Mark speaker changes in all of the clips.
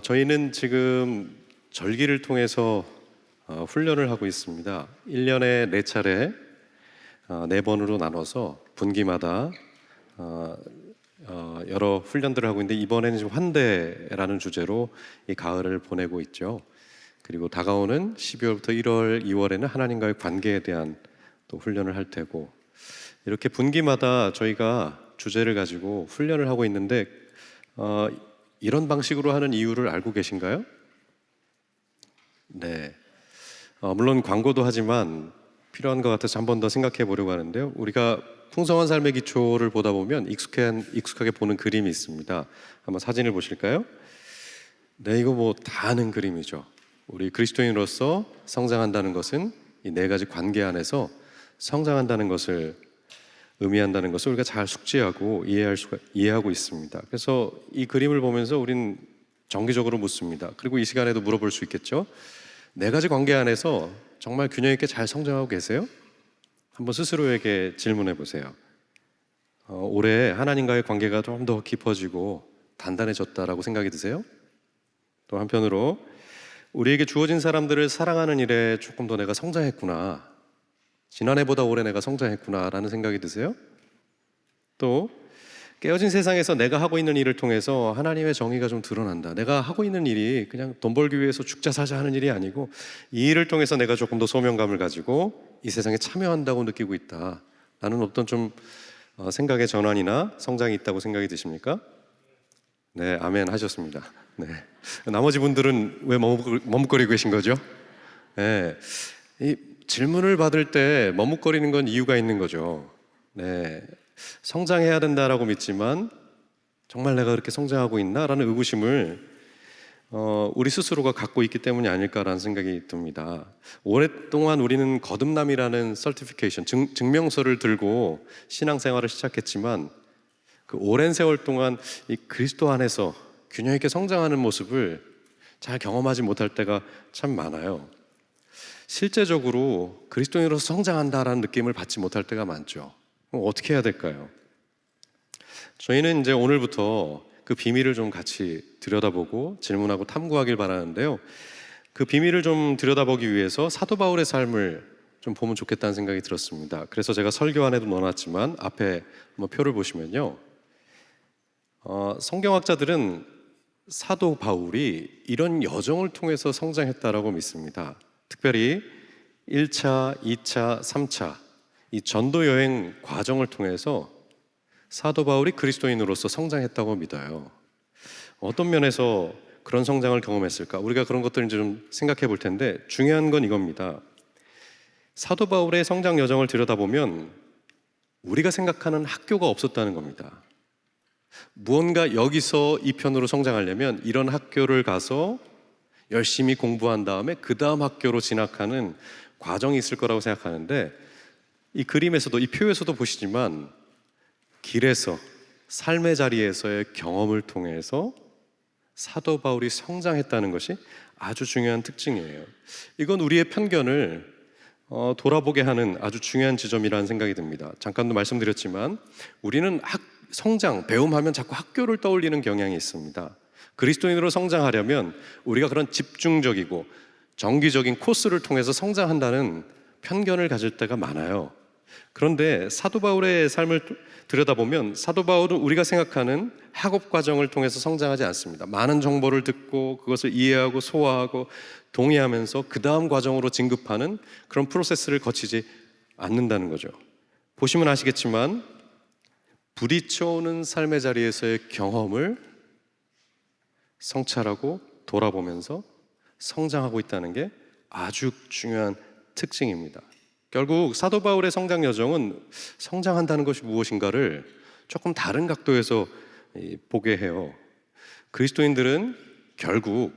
Speaker 1: 저희는 지금 절기를 통해서 훈련을 하고 있습니다. 1년에 4차례 4번으로 나눠서 분기마다 여러 훈련들을 하고 있는데, 이번에는 지금 환대라는 주제로 이 가을을 보내고 있죠. 그리고 다가오는 12월부터 1월, 2월에는 하나님과의 관계에 대한 또 훈련을 할 테고, 이렇게 분기마다 저희가 주제를 가지고 훈련을 하고 있는데, 이런 방식으로 하는 이유를 알고 계신가요? 네. 물론 광고도 하지만 필요한 것 같아서 한 번 더 생각해 보려고 하는데요. 우리가 풍성한 삶의 기초를 보다 보면 익숙하게 보는 그림이 있습니다. 한번 사진을 보실까요? 네, 이거 뭐 다 아는 그림이죠. 우리 그리스도인으로서 성장한다는 것은 이 4가지 관계 안에서 성장한다는 것을 의미한다는 것을 우리가 잘 숙지하고 이해하고 있습니다. 그래서 이 그림을 보면서 우린 정기적으로 묻습니다. 그리고 이 시간에도 물어볼 수 있겠죠. 4가지 관계 안에서 정말 균형 있게 잘 성장하고 계세요? 한번 스스로에게 질문해 보세요. 올해 하나님과의 관계가 좀 더 깊어지고 단단해졌다라고 생각이 드세요? 또 한편으로 우리에게 주어진 사람들을 사랑하는 일에 조금 더 내가 성장했구나, 지난해보다 올해 내가 성장했구나 라는 생각이 드세요? 또 깨어진 세상에서 내가 하고 있는 일을 통해서 하나님의 정의가 좀 드러난다, 내가 하고 있는 일이 그냥 돈 벌기 위해서 죽자 사자 하는 일이 아니고 이 일을 통해서 내가 조금 더 소명감을 가지고 이 세상에 참여한다고 느끼고 있다 라는 어떤 좀 생각의 전환이나 성장이 있다고 생각이 드십니까? 네, 아멘 하셨습니다. 네. 나머지 분들은 왜 머뭇거리고 계신 거죠? 네. 이 질문을 받을 때 머뭇거리는 건 이유가 있는 거죠. 네. 성장해야 된다라고 믿지만 정말 내가 그렇게 성장하고 있나라는 의구심을 우리 스스로가 갖고 있기 때문이 아닐까라는 생각이 듭니다. 오랫동안 우리는 거듭남이라는 서티피케이션, 증명서를 들고 신앙생활을 시작했지만 그 오랜 세월 동안 이 그리스도 안에서 균형 있게 성장하는 모습을 잘 경험하지 못할 때가 참 많아요. 실제적으로 그리스도인으로서 성장한다라는 느낌을 받지 못할 때가 많죠. 그럼 어떻게 해야 될까요? 저희는 이제 오늘부터 그 비밀을 좀 같이 들여다보고 질문하고 탐구하길 바라는데요. 그 비밀을 좀 들여다보기 위해서 사도 바울의 삶을 좀 보면 좋겠다는 생각이 들었습니다. 그래서 제가 설교 안에도 넣어놨지만 앞에 한번 표를 보시면요, 성경학자들은 사도 바울이 이런 여정을 통해서 성장했다라고 믿습니다. 특별히 1차, 2차, 3차 이 전도 여행 과정을 통해서 사도 바울이 그리스도인으로서 성장했다고 믿어요. 어떤 면에서 그런 성장을 경험했을까? 우리가 그런 것들을 이제 좀 생각해 볼 텐데, 중요한 건 이겁니다. 사도 바울의 성장 여정을 들여다보면 우리가 생각하는 학교가 없었다는 겁니다. 무언가 여기서 이 편으로 성장하려면 이런 학교를 가서 열심히 공부한 다음에 그 다음 학교로 진학하는 과정이 있을 거라고 생각하는데, 이 그림에서도 이 표에서도 보시지만 길에서 삶의 자리에서의 경험을 통해서 사도 바울이 성장했다는 것이 아주 중요한 특징이에요. 이건 우리의 편견을 돌아보게 하는 아주 중요한 지점이라는 생각이 듭니다. 잠깐도 말씀드렸지만 우리는 성장, 배움하면 자꾸 학교를 떠올리는 경향이 있습니다. 그리스도인으로 성장하려면 우리가 그런 집중적이고 정기적인 코스를 통해서 성장한다는 편견을 가질 때가 많아요. 그런데 사도 바울의 삶을 들여다보면 사도 바울은 우리가 생각하는 학업 과정을 통해서 성장하지 않습니다. 많은 정보를 듣고 그것을 이해하고 소화하고 동의하면서 그 다음 과정으로 진급하는 그런 프로세스를 거치지 않는다는 거죠. 보시면 아시겠지만 부딪혀오는 삶의 자리에서의 경험을 성찰하고 돌아보면서 성장하고 있다는 게 아주 중요한 특징입니다. 결국 사도 바울의 성장 여정은 성장한다는 것이 무엇인가를 조금 다른 각도에서 보게 해요. 그리스도인들은 결국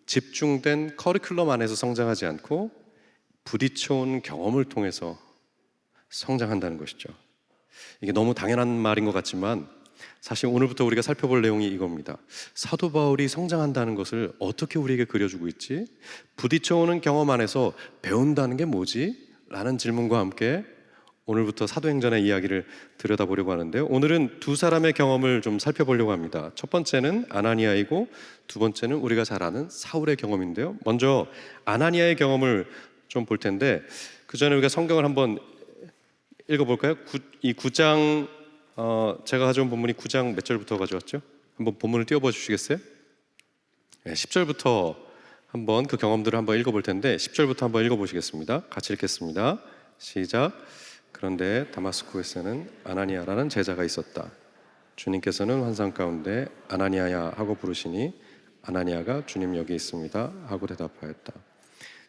Speaker 1: 집중된 커리큘럼 안에서 성장하지 않고 부딪혀온 경험을 통해서 성장한다는 것이죠. 이게 너무 당연한 말인 것 같지만 사실 오늘부터 우리가 살펴볼 내용이 이겁니다. 사도 바울이 성장한다는 것을 어떻게 우리에게 그려주고 있지? 부딪혀오는 경험 안에서 배운다는 게 뭐지? 라는 질문과 함께 오늘부터 사도행전의 이야기를 들여다보려고 하는데요. 오늘은 두 사람의 경험을 좀 살펴보려고 합니다. 첫 번째는 아나니아이고 두 번째는 우리가 잘 아는 사울의 경험인데요. 먼저 아나니아의 경험을 좀 볼 텐데 그 전에 우리가 성경을 한번 읽어볼까요? 이 9장 제가 가져온 본문이 9장 몇 절부터 가져왔죠? 한번 본문을 띄워봐 주시겠어요? 네, 10절부터 한번 그 경험들을 한번 읽어볼 텐데 10절부터 한번 읽어보시겠습니다. 같이 읽겠습니다. 시작. 그런데 다마스쿠스에는 아나니아라는 제자가 있었다. 주님께서는 환상 가운데 아나니아야 하고 부르시니 아나니아가 주님 여기 있습니다 하고 대답하였다.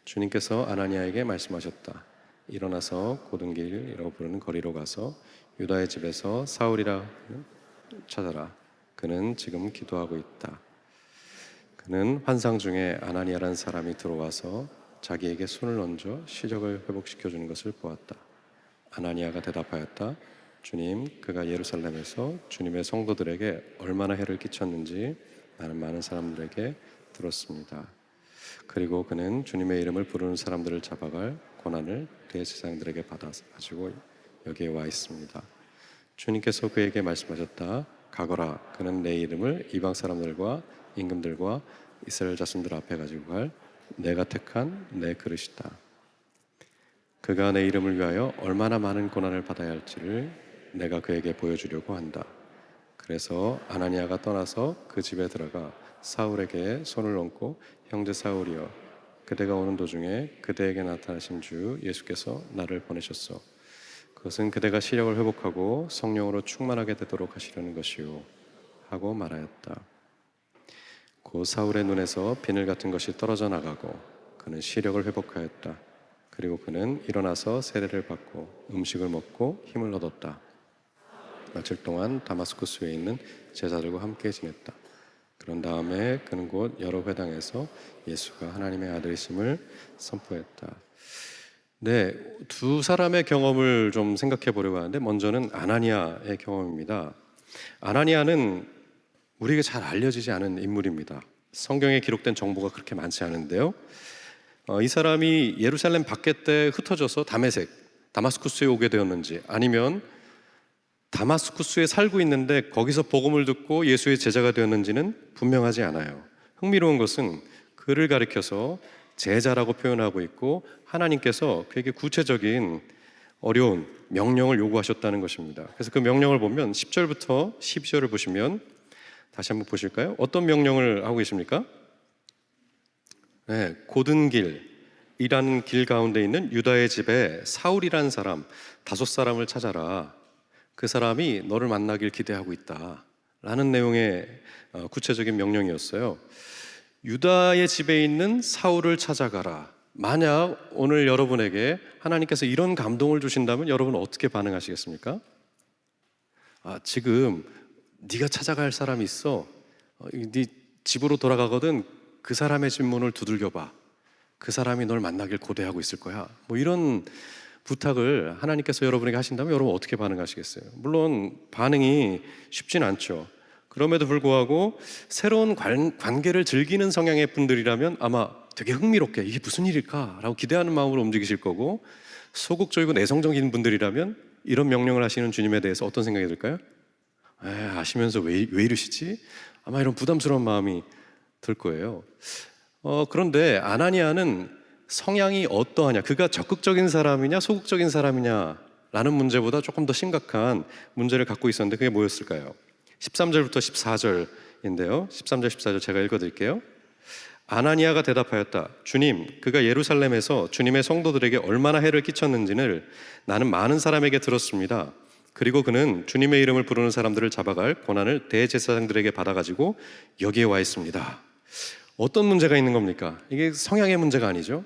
Speaker 1: 주님께서 아나니아에게 말씀하셨다. 일어나서 고든길이라고 부르는 거리로 가서 유다의 집에서 사울이라 찾아라. 그는 지금 기도하고 있다. 그는 환상 중에 아나니아라는 사람이 들어와서 자기에게 손을 얹어 시력을 회복시켜주는 것을 보았다. 아나니아가 대답하였다. 주님, 그가 예루살렘에서 주님의 성도들에게 얼마나 해를 끼쳤는지 나는 많은 사람들에게 들었습니다. 그리고 그는 주님의 이름을 부르는 사람들을 잡아갈 고난을 대제사장들에게 받아가지고 여기에 와 있습니다. 주님께서 그에게 말씀하셨다. 가거라. 그는 내 이름을 이방 사람들과 임금들과 이스라엘 자손들 앞에 가지고 갈 내가 택한 내 그릇이다. 그가 내 이름을 위하여 얼마나 많은 고난을 받아야 할지를 내가 그에게 보여주려고 한다. 그래서 아나니아가 떠나서 그 집에 들어가 사울에게 손을 얹고 형제 사울이여 그대가 오는 도중에 그대에게 나타나신 주 예수께서 나를 보내셨소. 그것은 그대가 시력을 회복하고 성령으로 충만하게 되도록 하시려는 것이요 하고 말하였다. 곧 사울의 눈에서 비늘 같은 것이 떨어져 나가고 그는 시력을 회복하였다. 그리고 그는 일어나서 세례를 받고 음식을 먹고 힘을 얻었다. 며칠 동안 다마스쿠스에 있는 제자들과 함께 지냈다. 그런 다음에 그는 곧 여러 회당에서 예수가 하나님의 아들이심을 선포했다. 네, 두 사람의 경험을 좀 생각해 보려고 하는데 먼저는 아나니아의 경험입니다. 아나니아는 우리에게 잘 알려지지 않은 인물입니다. 성경에 기록된 정보가 그렇게 많지 않은데요. 이 사람이 예루살렘 밖에 때 흩어져서 다마스쿠스에 오게 되었는지 아니면 다마스쿠스에 살고 있는데 거기서 복음을 듣고 예수의 제자가 되었는지는 분명하지 않아요. 흥미로운 것은 그를 가리켜서 제자라고 표현하고 있고 하나님께서 그에게 구체적인 어려운 명령을 요구하셨다는 것입니다. 그래서 그 명령을 보면 10절부터 12절을 보시면 다시 한번 보실까요? 어떤 명령을 하고 계십니까? 네, 고든 길이라는 길 가운데 있는 유다의 집에 사울이라는 사람 5사람을 찾아라. 그 사람이 너를 만나길 기대하고 있다 라는 내용의 구체적인 명령이었어요. 유다의 집에 있는 사울을 찾아가라. 만약 오늘 여러분에게 하나님께서 이런 감동을 주신다면 여러분은 어떻게 반응하시겠습니까? 지금 네가 찾아갈 사람이 있어. 네 집으로 돌아가거든 그 사람의 집 문을 두들겨봐. 그 사람이 널 만나길 고대하고 있을 거야. 뭐 이런 부탁을 하나님께서 여러분에게 하신다면 여러분 어떻게 반응하시겠어요? 물론 반응이 쉽진 않죠. 그럼에도 불구하고 새로운 관계를 즐기는 성향의 분들이라면 아마 되게 흥미롭게 이게 무슨 일일까? 라고 기대하는 마음으로 움직이실 거고 소극적이고 내성적인 분들이라면 이런 명령을 하시는 주님에 대해서 어떤 생각이 들까요? 아시면서 왜 이러시지? 아마 이런 부담스러운 마음이 들 거예요. 그런데 아나니아는 성향이 어떠하냐, 그가 적극적인 사람이냐 소극적인 사람이냐 라는 문제보다 조금 더 심각한 문제를 갖고 있었는데 그게 뭐였을까요? 13절부터 14절인데요 13절 14절 제가 읽어드릴게요. 아나니아가 대답하였다. 주님, 그가 예루살렘에서 주님의 성도들에게 얼마나 해를 끼쳤는지를 나는 많은 사람에게 들었습니다. 그리고 그는 주님의 이름을 부르는 사람들을 잡아갈 고난을 대제사장들에게 받아가지고 여기에 와 있습니다. 어떤 문제가 있는 겁니까? 이게 성향의 문제가 아니죠.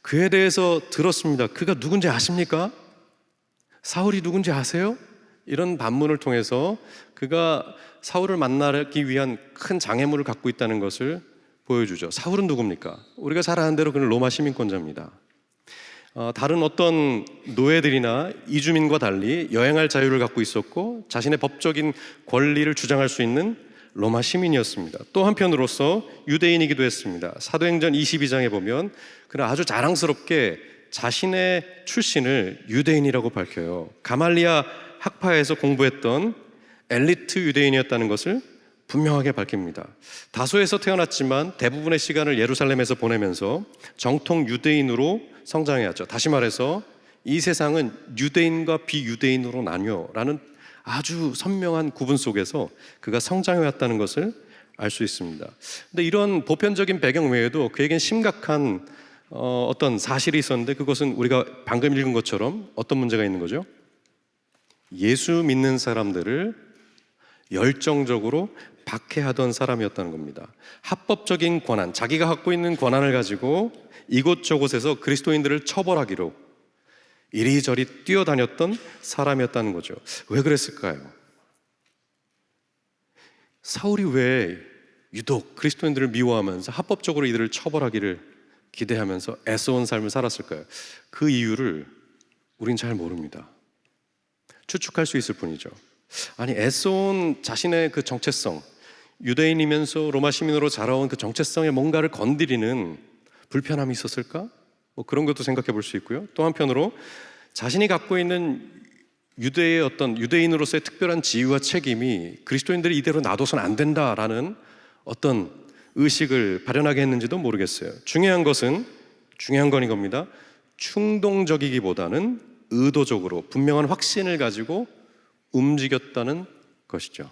Speaker 1: 그에 대해서 들었습니다. 그가 누군지 아십니까? 사울이 누군지 아세요? 이런 반문을 통해서 그가 사울을 만나기 위한 큰 장애물을 갖고 있다는 것을 보여주죠. 사울은 누굽니까? 우리가 잘 아는 대로 그는 로마 시민권자입니다. 다른 어떤 노예들이나 이주민과 달리 여행할 자유를 갖고 있었고 자신의 법적인 권리를 주장할 수 있는 로마 시민이었습니다. 또 한편으로서 유대인이기도 했습니다. 사도행전 22장에 보면 그는 아주 자랑스럽게 자신의 출신을 유대인이라고 밝혀요. 가말리아 학파에서 공부했던 엘리트 유대인이었다는 것을 분명하게 밝힙니다. 다소에서 태어났지만 대부분의 시간을 예루살렘에서 보내면서 정통 유대인으로 성장해왔죠. 다시 말해서 이 세상은 유대인과 비유대인으로 나뉘어라는 아주 선명한 구분 속에서 그가 성장해왔다는 것을 알 수 있습니다. 근데 이런 보편적인 배경 외에도 그에겐 심각한 어떤 사실이 있었는데, 그것은 우리가 방금 읽은 것처럼 어떤 문제가 있는 거죠? 예수 믿는 사람들을 열정적으로 박해하던 사람이었다는 겁니다. 합법적인 권한, 자기가 갖고 있는 권한을 가지고 이곳저곳에서 그리스도인들을 처벌하기로 이리저리 뛰어다녔던 사람이었다는 거죠. 왜 그랬을까요? 사울이 왜 유독 그리스도인들을 미워하면서 합법적으로 이들을 처벌하기를 기대하면서 애써온 삶을 살았을까요? 그 이유를 우린 잘 모릅니다. 추측할 수 있을 뿐이죠. 아니, 애써온 자신의 그 정체성, 유대인이면서 로마 시민으로 자라온 그 정체성에 뭔가를 건드리는 불편함이 있었을까? 뭐 그런 것도 생각해 볼 수 있고요. 또 한편으로 자신이 갖고 있는 유대의 어떤 유대인으로서의 특별한 지위와 책임이 그리스도인들이 이대로 놔둬서는 안 된다라는 어떤 의식을 발현하게 했는지도 모르겠어요. 중요한 건 이겁니다. 충동적이기보다는 의도적으로 분명한 확신을 가지고 움직였다는 것이죠.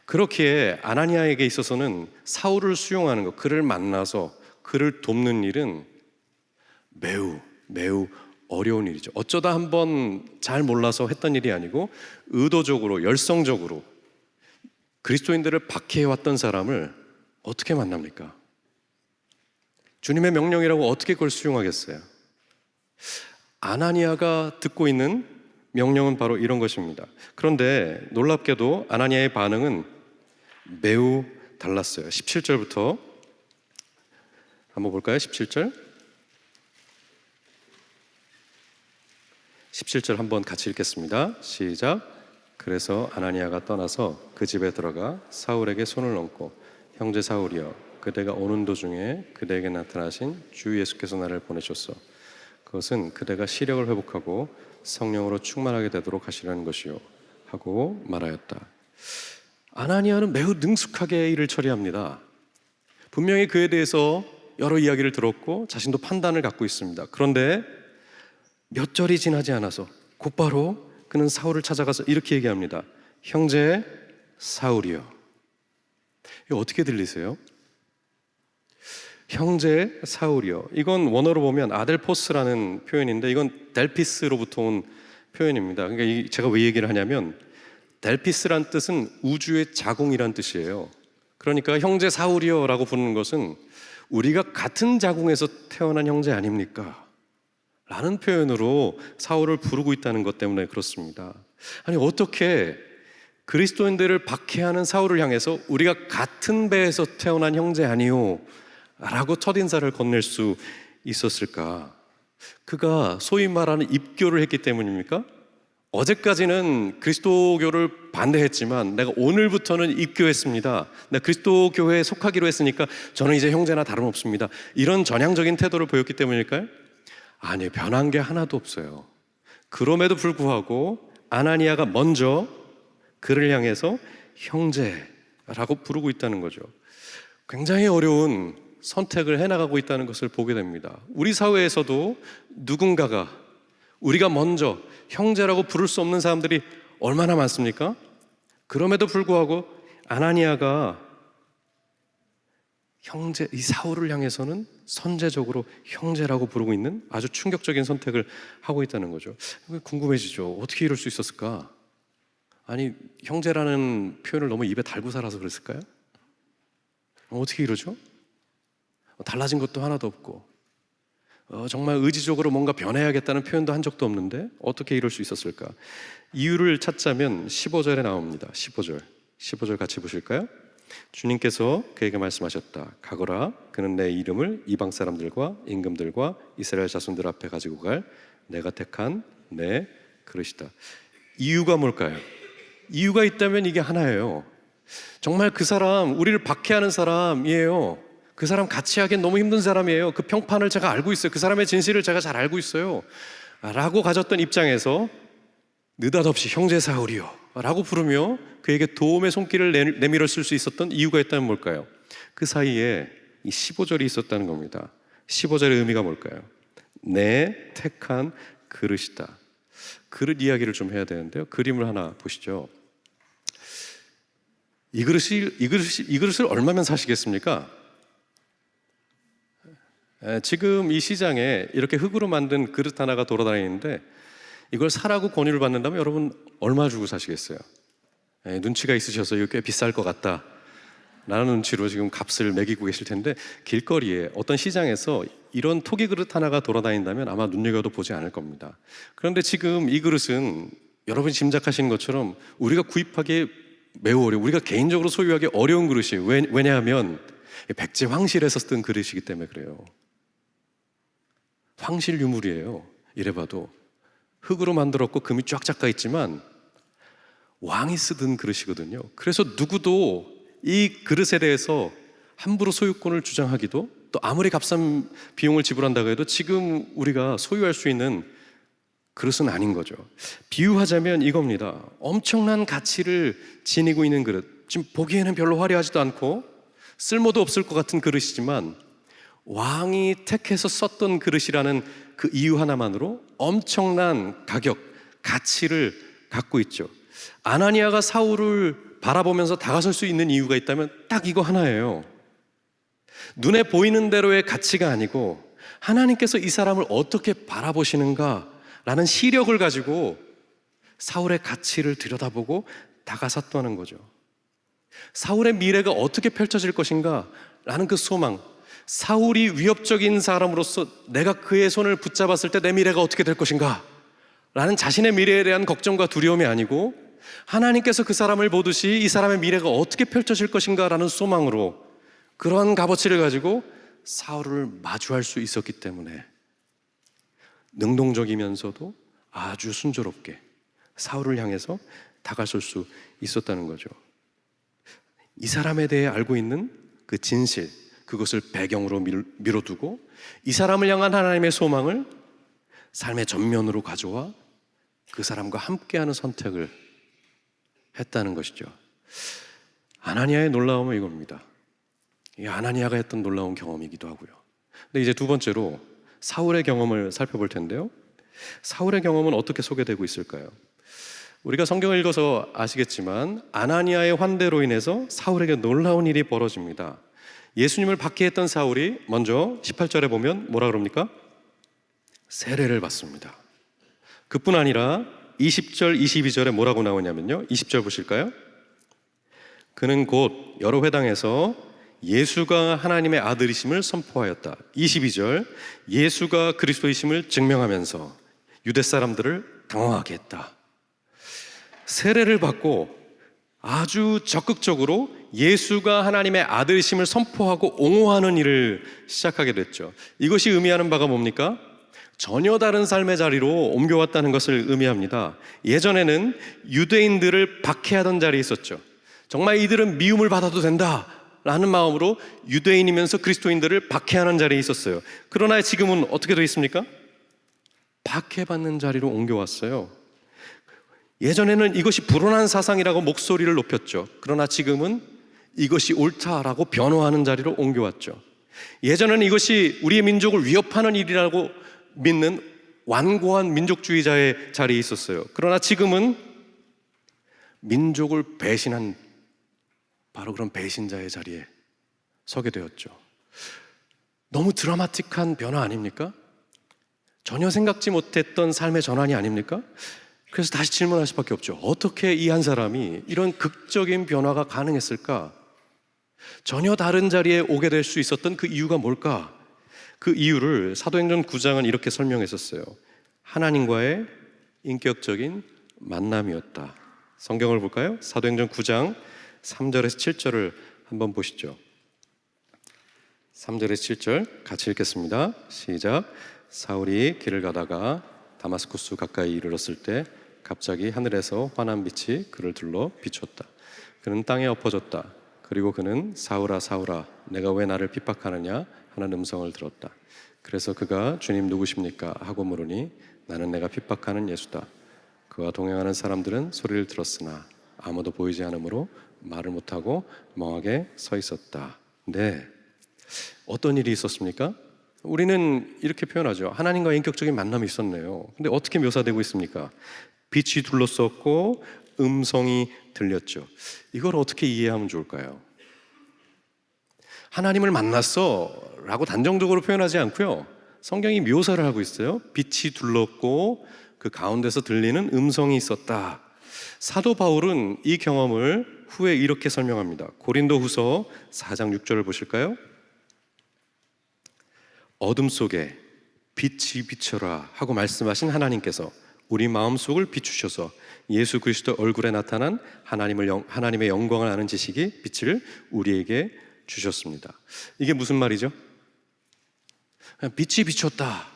Speaker 1: 그렇기에 아나니아에게 있어서는 사울을 수용하는 것, 그를 만나서 그를 돕는 일은 매우 어려운 일이죠. 어쩌다 한번 잘 몰라서 했던 일이 아니고 의도적으로, 열성적으로 그리스도인들을 박해해왔던 사람을 어떻게 만납니까? 주님의 명령이라고 어떻게 그걸 수용하겠어요? 아나니아가 듣고 있는 명령은 바로 이런 것입니다. 그런데 놀랍게도 아나니아의 반응은 매우 달랐어요. 17절부터 한번 볼까요? 17절 한번 같이 읽겠습니다. 시작. 그래서 아나니아가 떠나서 그 집에 들어가 사울에게 손을 얹고, 형제 사울이여, 그대가 오는 도중에 그대에게 나타나신 주 예수께서 나를 보내셨소. 그것은 그대가 시력을 회복하고 성령으로 충만하게 되도록 하시라는 것이요 하고 말하였다. 아나니아는 매우 능숙하게 일을 처리합니다. 분명히 그에 대해서 여러 이야기를 들었고 자신도 판단을 갖고 있습니다. 그런데 몇 절이 지나지 않아서 곧바로 그는 사울을 찾아가서 이렇게 얘기합니다. 형제 사울이요. 이거 어떻게 들리세요? 형제 사울이요. 이건 원어로 보면 아델포스라는 표현인데, 이건 델피스로부터 온 표현입니다. 그러니까 제가 왜 얘기를 하냐면, 델피스란 뜻은 우주의 자궁이란 뜻이에요. 그러니까 형제 사울이요 라고 부르는 것은 우리가 같은 자궁에서 태어난 형제 아닙니까? 라는 표현으로 사울을 부르고 있다는 것 때문에 그렇습니다. 아니, 어떻게 그리스도인들을 박해하는 사울을 향해서 우리가 같은 배에서 태어난 형제 아니요 라고 첫인사를 건넬 수 있었을까? 그가 소위 말하는 입교를 했기 때문입니까? 어제까지는 그리스도교를 반대했지만 내가 오늘부터는 입교했습니다. 내가 그리스도교회에 속하기로 했으니까 저는 이제 형제나 다름없습니다. 이런 전향적인 태도를 보였기 때문일까요? 아니, 변한 게 하나도 없어요. 그럼에도 불구하고 아나니아가 먼저 그를 향해서 형제라고 부르고 있다는 거죠. 굉장히 어려운 선택을 해나가고 있다는 것을 보게 됩니다. 우리 사회에서도 누군가가 우리가 먼저 형제라고 부를 수 없는 사람들이 얼마나 많습니까? 그럼에도 불구하고 아나니아가 형제, 이 사울을 향해서는 선제적으로 형제라고 부르고 있는 아주 충격적인 선택을 하고 있다는 거죠. 궁금해지죠. 어떻게 이럴 수 있었을까? 아니, 형제라는 표현을 너무 입에 달고 살아서 그랬을까요? 어떻게 이러죠? 달라진 것도 하나도 없고 정말 의지적으로 뭔가 변해야겠다는 표현도 한 적도 없는데 어떻게 이럴 수 있었을까? 이유를 찾자면 15절에 나옵니다. 15절 같이 보실까요? 주님께서 그에게 말씀하셨다. 가거라. 그는 내 이름을 이방 사람들과 임금들과 이스라엘 자손들 앞에 가지고 갈 내가 택한 내 그릇이다. 이유가 뭘까요? 이유가 있다면 이게 하나예요. 정말 그 사람, 우리를 박해하는 사람이에요. 그 사람 같이 하기엔 너무 힘든 사람이에요. 그 평판을 제가 알고 있어요. 그 사람의 진실을 제가 잘 알고 있어요. 라고 가졌던 입장에서 느닷없이 형제 사울이요 라고 부르며 그에게 도움의 손길을 내밀어 쓸 수 있었던 이유가 있다면 뭘까요? 그 사이에 이 15절이 있었다는 겁니다. 15절의 의미가 뭘까요? 내 택한 그릇이다. 그릇 이야기를 좀 해야 되는데요. 그림을 하나 보시죠. 이 그릇을 얼마면 사시겠습니까? 지금 이 시장에 이렇게 흑으로 만든 그릇 하나가 돌아다니는데 이걸 사라고 권유를 받는다면 여러분 얼마 주고 사시겠어요? 눈치가 있으셔서 이거 꽤 비쌀 것 같다 라는 눈치로 지금 값을 매기고 계실 텐데, 길거리에 어떤 시장에서 이런 토기 그릇 하나가 돌아다닌다면 아마 눈여겨도 보지 않을 겁니다. 그런데 지금 이 그릇은 여러분이 짐작하시는 것처럼 우리가 구입하기 매우 어려워, 우리가 개인적으로 소유하기 어려운 그릇이에요. 왜냐하면 백제 황실에서 쓴 그릇이기 때문에 그래요. 황실 유물이에요. 이래봐도 흙으로 만들었고 금이 쫙 닦아 있지만 왕이 쓰던 그릇이거든요. 그래서 누구도 이 그릇에 대해서 함부로 소유권을 주장하기도, 또 아무리 값싼 비용을 지불한다고 해도 지금 우리가 소유할 수 있는 그릇은 아닌 거죠. 비유하자면 이겁니다. 엄청난 가치를 지니고 있는 그릇, 지금 보기에는 별로 화려하지도 않고 쓸모도 없을 것 같은 그릇이지만 왕이 택해서 썼던 그릇이라는 그 이유 하나만으로 엄청난 가격, 가치를 갖고 있죠. 아나니아가 사울을 바라보면서 다가설 수 있는 이유가 있다면 딱 이거 하나예요. 눈에 보이는 대로의 가치가 아니고 하나님께서 이 사람을 어떻게 바라보시는가 라는 시력을 가지고 사울의 가치를 들여다보고 다가섰다는 거죠. 사울의 미래가 어떻게 펼쳐질 것인가 라는 그 소망, 사울이 위협적인 사람으로서 내가 그의 손을 붙잡았을 때 내 미래가 어떻게 될 것인가 라는 자신의 미래에 대한 걱정과 두려움이 아니고 하나님께서 그 사람을 보듯이 이 사람의 미래가 어떻게 펼쳐질 것인가 라는 소망으로 그러한 값어치를 가지고 사울을 마주할 수 있었기 때문에 능동적이면서도 아주 순조롭게 사울을 향해서 다가설 수 있었다는 거죠. 이 사람에 대해 알고 있는 그 진실, 그것을 배경으로 밀어두고 이 사람을 향한 하나님의 소망을 삶의 전면으로 가져와 그 사람과 함께하는 선택을 했다는 것이죠. 아나니아의 놀라움은 이겁니다. 이 아나니아가 했던 놀라운 경험이기도 하고요. 근데 이제 두 번째로 사울의 경험을 살펴볼 텐데요. 사울의 경험은 어떻게 소개되고 있을까요? 우리가 성경을 읽어서 아시겠지만 아나니아의 환대로 인해서 사울에게 놀라운 일이 벌어집니다. 예수님을 박해했던 사울이 먼저 18절에 보면 뭐라 그럽니까? 세례를 받습니다. 그뿐 아니라 20절, 22절에 뭐라고 나오냐면요. 20절 보실까요? 그는 곧 여러 회당에서 예수가 하나님의 아들이심을 선포하였다. 22절, 예수가 그리스도이심을 증명하면서 유대 사람들을 당황하게 했다. 세례를 받고 아주 적극적으로 예수가 하나님의 아들이심을 선포하고 옹호하는 일을 시작하게 됐죠. 이것이 의미하는 바가 뭡니까? 전혀 다른 삶의 자리로 옮겨왔다는 것을 의미합니다. 예전에는 유대인들을 박해하던 자리에 있었죠. 정말 이들은 미움을 받아도 된다라는 마음으로 유대인이면서 그리스도인들을 박해하는 자리에 있었어요. 그러나 지금은 어떻게 되어 있습니까? 박해받는 자리로 옮겨왔어요. 예전에는 이것이 불온한 사상이라고 목소리를 높였죠. 그러나 지금은 이것이 옳다라고 변호하는 자리로 옮겨왔죠. 예전에는 이것이 우리의 민족을 위협하는 일이라고 믿는 완고한 민족주의자의 자리에 있었어요. 그러나 지금은 민족을 배신한 바로 그런 배신자의 자리에 서게 되었죠. 너무 드라마틱한 변화 아닙니까? 전혀 생각지 못했던 삶의 전환이 아닙니까? 그래서 다시 질문할 수밖에 없죠. 어떻게 이 한 사람이 이런 극적인 변화가 가능했을까? 전혀 다른 자리에 오게 될 수 있었던 그 이유가 뭘까? 그 이유를 사도행전 9장은 이렇게 설명했었어요. 하나님과의 인격적인 만남이었다. 성경을 볼까요? 사도행전 9장 3절에서 7절을 한번 보시죠. 3절에서 7절 같이 읽겠습니다. 시작. 사울이 길을 가다가 다마스쿠스 가까이 이르렀을 때 갑자기 하늘에서 환한 빛이 그를 둘러 비췄다. 그는 땅에 엎어졌다. 그리고 그는 사울아 사울아 내가 왜 나를 핍박하느냐 하는 음성을 들었다. 그래서 그가 주님 누구십니까 하고 물으니 나는 내가 핍박하는 예수다. 그와 동행하는 사람들은 소리를 들었으나 아무도 보이지 않으므로 말을 못하고 멍하게 서 있었다. 네, 어떤 일이 있었습니까? 우리는 이렇게 표현하죠. 하나님과 인격적인 만남이 있었네요. 근데 어떻게 묘사되고 있습니까? 빛이 둘러쌌고 음성이 들렸죠. 이걸 어떻게 이해하면 좋을까요? 하나님을 만났어 라고 단정적으로 표현하지 않고요, 성경이 묘사를 하고 있어요. 빛이 둘렀고 그 가운데서 들리는 음성이 있었다. 사도 바울은 이 경험을 후에 이렇게 설명합니다. 고린도후서 4장 6절을 보실까요? 어둠 속에 빛이 비춰라 하고 말씀하신 하나님께서 우리 마음속을 비추셔서 예수 그리스도 얼굴에 나타난 하나님의 영광을 아는 지식이 빛을 우리에게 주셨습니다. 이게 무슨 말이죠? 그냥 빛이 비쳤다,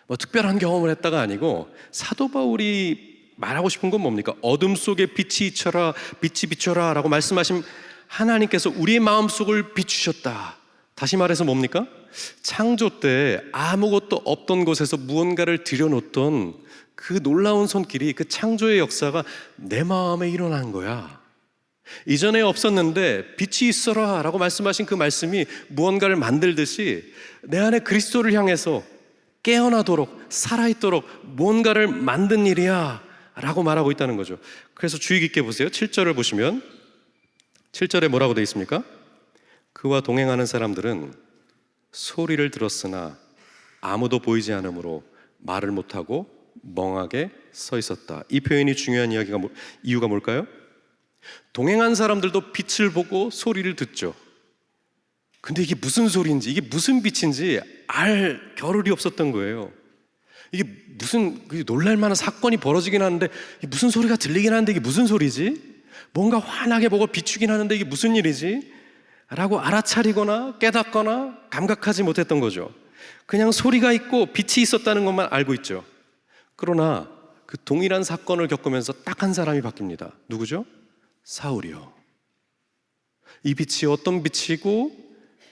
Speaker 1: 뭐 특별한 경험을 했다가 아니고, 사도 바울이 말하고 싶은 건 뭡니까? 어둠 속에 빛이 비쳐라, 빛이 비춰라 라고 말씀하신 하나님께서 우리의 마음속을 비추셨다. 다시 말해서 뭡니까? 창조 때 아무것도 없던 곳에서 무언가를 들여놓던 그 놀라운 손길이, 그 창조의 역사가 내 마음에 일어난 거야. 이전에 없었는데 빛이 있어라 라고 말씀하신 그 말씀이 무언가를 만들듯이 내 안에 그리스도를 향해서 깨어나도록 살아있도록 무언가를 만든 일이야 라고 말하고 있다는 거죠. 그래서 주의 깊게 보세요. 7절을 보시면 7절에 뭐라고 되어 있습니까? 그와 동행하는 사람들은 소리를 들었으나 아무도 보이지 않으므로 말을 못하고 멍하게 서 있었다. 이 표현이 중요한 이유가 뭘까요? 동행한 사람들도 빛을 보고 소리를 듣죠. 근데 이게 무슨 소리인지, 이게 무슨 빛인지 알 겨를이 없었던 거예요. 이게 무슨 놀랄만한 사건이 벌어지긴 하는데 이게 무슨 소리가 들리긴 하는데 이게 무슨 소리지? 뭔가 환하게 보고 비추긴 하는데 이게 무슨 일이지? 라고 알아차리거나 깨닫거나 감각하지 못했던 거죠. 그냥 소리가 있고 빛이 있었다는 것만 알고 있죠. 그러나 그 동일한 사건을 겪으면서 딱 한 사람이 바뀝니다. 누구죠? 사울이요. 이 빛이 어떤 빛이고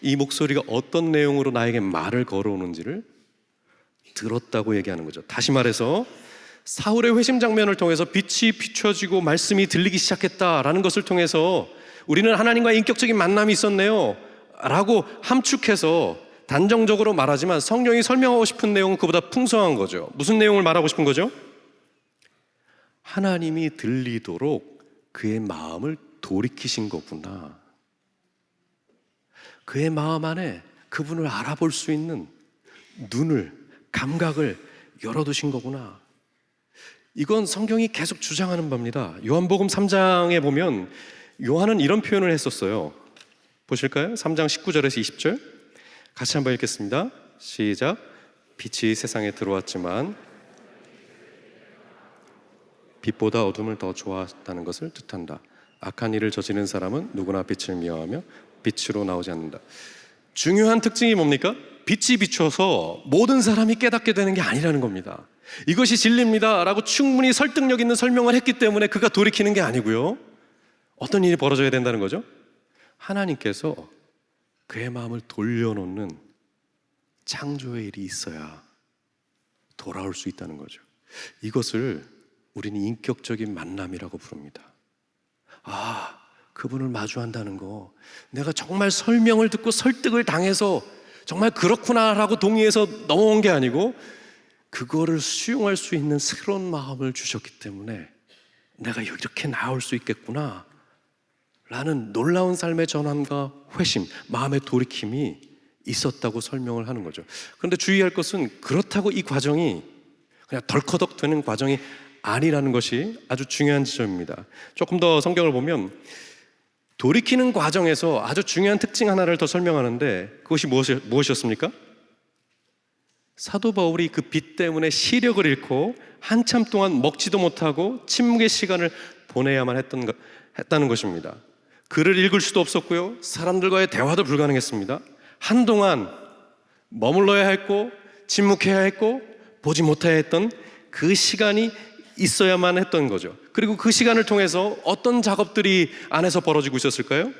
Speaker 1: 이 목소리가 어떤 내용으로 나에게 말을 걸어오는지를 들었다고 얘기하는 거죠. 다시 말해서 사울의 회심 장면을 통해서 빛이 비춰지고 말씀이 들리기 시작했다라는 것을 통해서 우리는 하나님과 인격적인 만남이 있었네요 라고 함축해서 단정적으로 말하지만 성령이 설명하고 싶은 내용은 그보다 풍성한 거죠. 무슨 내용을 말하고 싶은 거죠? 하나님이 들리도록 그의 마음을 돌이키신 거구나. 그의 마음 안에 그분을 알아볼 수 있는 눈을, 감각을 열어두신 거구나. 이건 성경이 계속 주장하는 바입니다. 요한복음 3장에 보면 요한은 이런 표현을 했었어요. 보실까요? 3장 19절에서 20절 같이 한번 읽겠습니다. 시작. 빛이 세상에 들어왔지만 빛보다 어둠을 더 좋아했다는 것을 뜻한다. 악한 일을 저지른 사람은 누구나 빛을 미워하며 빛으로 나오지 않는다. 중요한 특징이 뭡니까? 빛이 비춰서 모든 사람이 깨닫게 되는 게 아니라는 겁니다. 이것이 진리입니다 라고 충분히 설득력 있는 설명을 했기 때문에 그가 돌이키는 게 아니고요, 어떤 일이 벌어져야 된다는 거죠? 하나님께서 그의 마음을 돌려놓는 창조의 일이 있어야 돌아올 수 있다는 거죠. 이것을 우리는 인격적인 만남이라고 부릅니다. 아, 그분을 마주한다는 거, 내가 정말 설명을 듣고 설득을 당해서 정말 그렇구나라고 동의해서 넘어온 게 아니고 그거를 수용할 수 있는 새로운 마음을 주셨기 때문에 내가 이렇게 나올 수 있겠구나 라는 놀라운 삶의 전환과 회심, 마음의 돌이킴이 있었다고 설명을 하는 거죠. 그런데 주의할 것은 그렇다고 이 과정이 그냥 덜커덕 되는 과정이 아니라는 것이 아주 중요한 지점입니다. 조금 더 성경을 보면 돌이키는 과정에서 아주 중요한 특징 하나를 더 설명하는데 그것이 무엇이었습니까? 사도 바울이 그 빛 때문에 시력을 잃고 한참 동안 먹지도 못하고 침묵의 시간을 보내야만 했다는 것입니다. 글을 읽을 수도 없었고요, 사람들과의 대화도 불가능했습니다. 한동안 머물러야 했고 침묵해야 했고 보지 못해야 했던 그 시간이 있어야만 했던 거죠. 그리고 그 시간을 통해서 어떤 작업들이 안에서 벌어지고 있었을까요?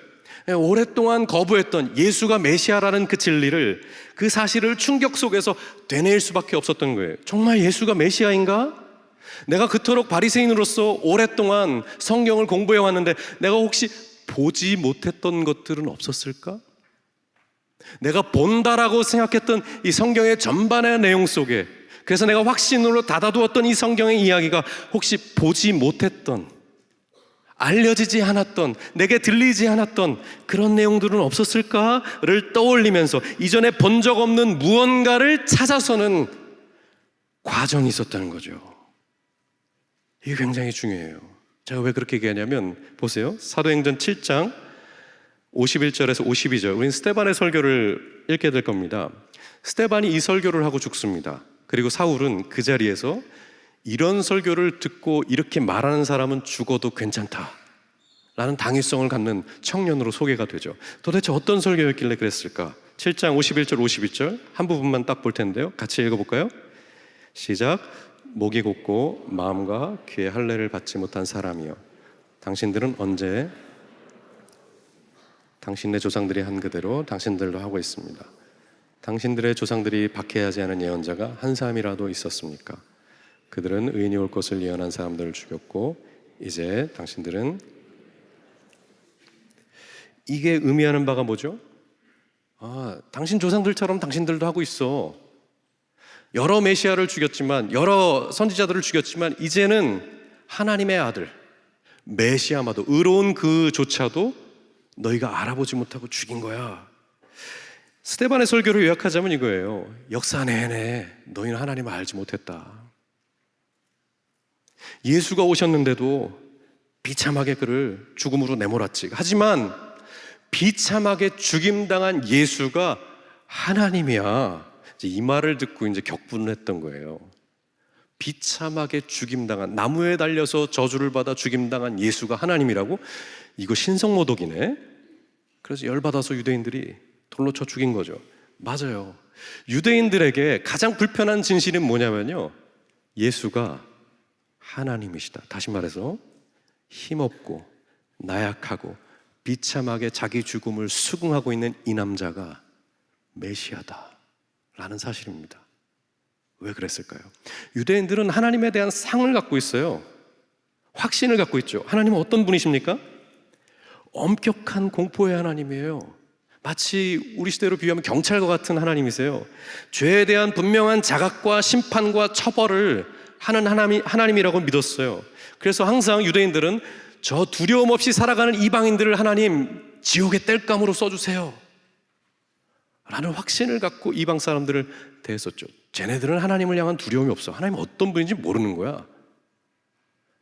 Speaker 1: 오랫동안 거부했던 예수가 메시아라는 그 진리를, 그 사실을 충격 속에서 되뇌일 수밖에 없었던 거예요. 정말 예수가 메시아인가? 내가 그토록 바리새인으로서 오랫동안 성경을 공부해 왔는데 내가 혹시 보지 못했던 것들은 없었을까? 내가 본다라고 생각했던 이 성경의 전반의 내용 속에, 그래서 내가 확신으로 닫아두었던 이 성경의 이야기가 혹시 보지 못했던, 알려지지 않았던, 내게 들리지 않았던 그런 내용들은 없었을까를 떠올리면서 이전에 본 적 없는 무언가를 찾아서는 과정이 있었다는 거죠. 이게 굉장히 중요해요. 제가 왜 그렇게 얘기하냐면, 보세요. 사도행전 7장 51절에서 52절, 우린 스데반의 설교를 읽게 될 겁니다. 스데반이 이 설교를 하고 죽습니다. 그리고 사울은 그 자리에서 이런 설교를 듣고 이렇게 말하는 사람은 죽어도 괜찮다 라는 당위성을 갖는 청년으로 소개가 되죠. 도대체 어떤 설교였길래 그랬을까? 7장 51절 52절 한 부분만 딱 볼 텐데요, 같이 읽어볼까요? 시작. 목이 곧고 마음과 귀의 할례를 받지 못한 사람이여, 당신들은 언제 당신의 조상들이 한 그대로 당신들도 하고 있습니다. 당신들의 조상들이 박해하지 않은 예언자가 한 사람이라도 있었습니까? 그들은 의인이 올 것을 예언한 사람들을 죽였고 이제 당신들은, 이게 의미하는 바가 뭐죠? 당신 조상들처럼 당신들도 하고 있어. 여러 메시아를 죽였지만, 여러 선지자들을 죽였지만 이제는 하나님의 아들 메시아마도, 의로운 그조차도 너희가 알아보지 못하고 죽인 거야. 스데반의 설교를 요약하자면 이거예요. 역사 내내 너희는 하나님을 알지 못했다. 예수가 오셨는데도 비참하게 그를 죽음으로 내몰았지. 하지만 비참하게 죽임당한 예수가 하나님이야. 이 말을 듣고 이제 격분을 했던 거예요. 비참하게 죽임당한, 나무에 달려서 저주를 받아 죽임당한 예수가 하나님이라고? 이거 신성모독이네. 그래서 열받아서 유대인들이 돌로 쳐 죽인 거죠. 맞아요. 유대인들에게 가장 불편한 진실은 뭐냐면요, 예수가 하나님이시다. 다시 말해서 힘없고 나약하고 비참하게 자기 죽음을 수긍하고 있는 이 남자가 메시아다 라는 사실입니다. 왜 그랬을까요? 유대인들은 하나님에 대한 상을 갖고 있어요. 확신을 갖고 있죠. 하나님은 어떤 분이십니까? 엄격한 공포의 하나님이에요. 마치 우리 시대로 비유하면 경찰과 같은 하나님이세요. 죄에 대한 분명한 자각과 심판과 처벌을 하는 하나님이라고 믿었어요. 그래서 항상 유대인들은 저 두려움 없이 살아가는 이방인들을 하나님 지옥의 땔감으로 써주세요 라는 확신을 갖고 이방 사람들을 대했었죠. 쟤네들은 하나님을 향한 두려움이 없어. 하나님 어떤 분인지 모르는 거야.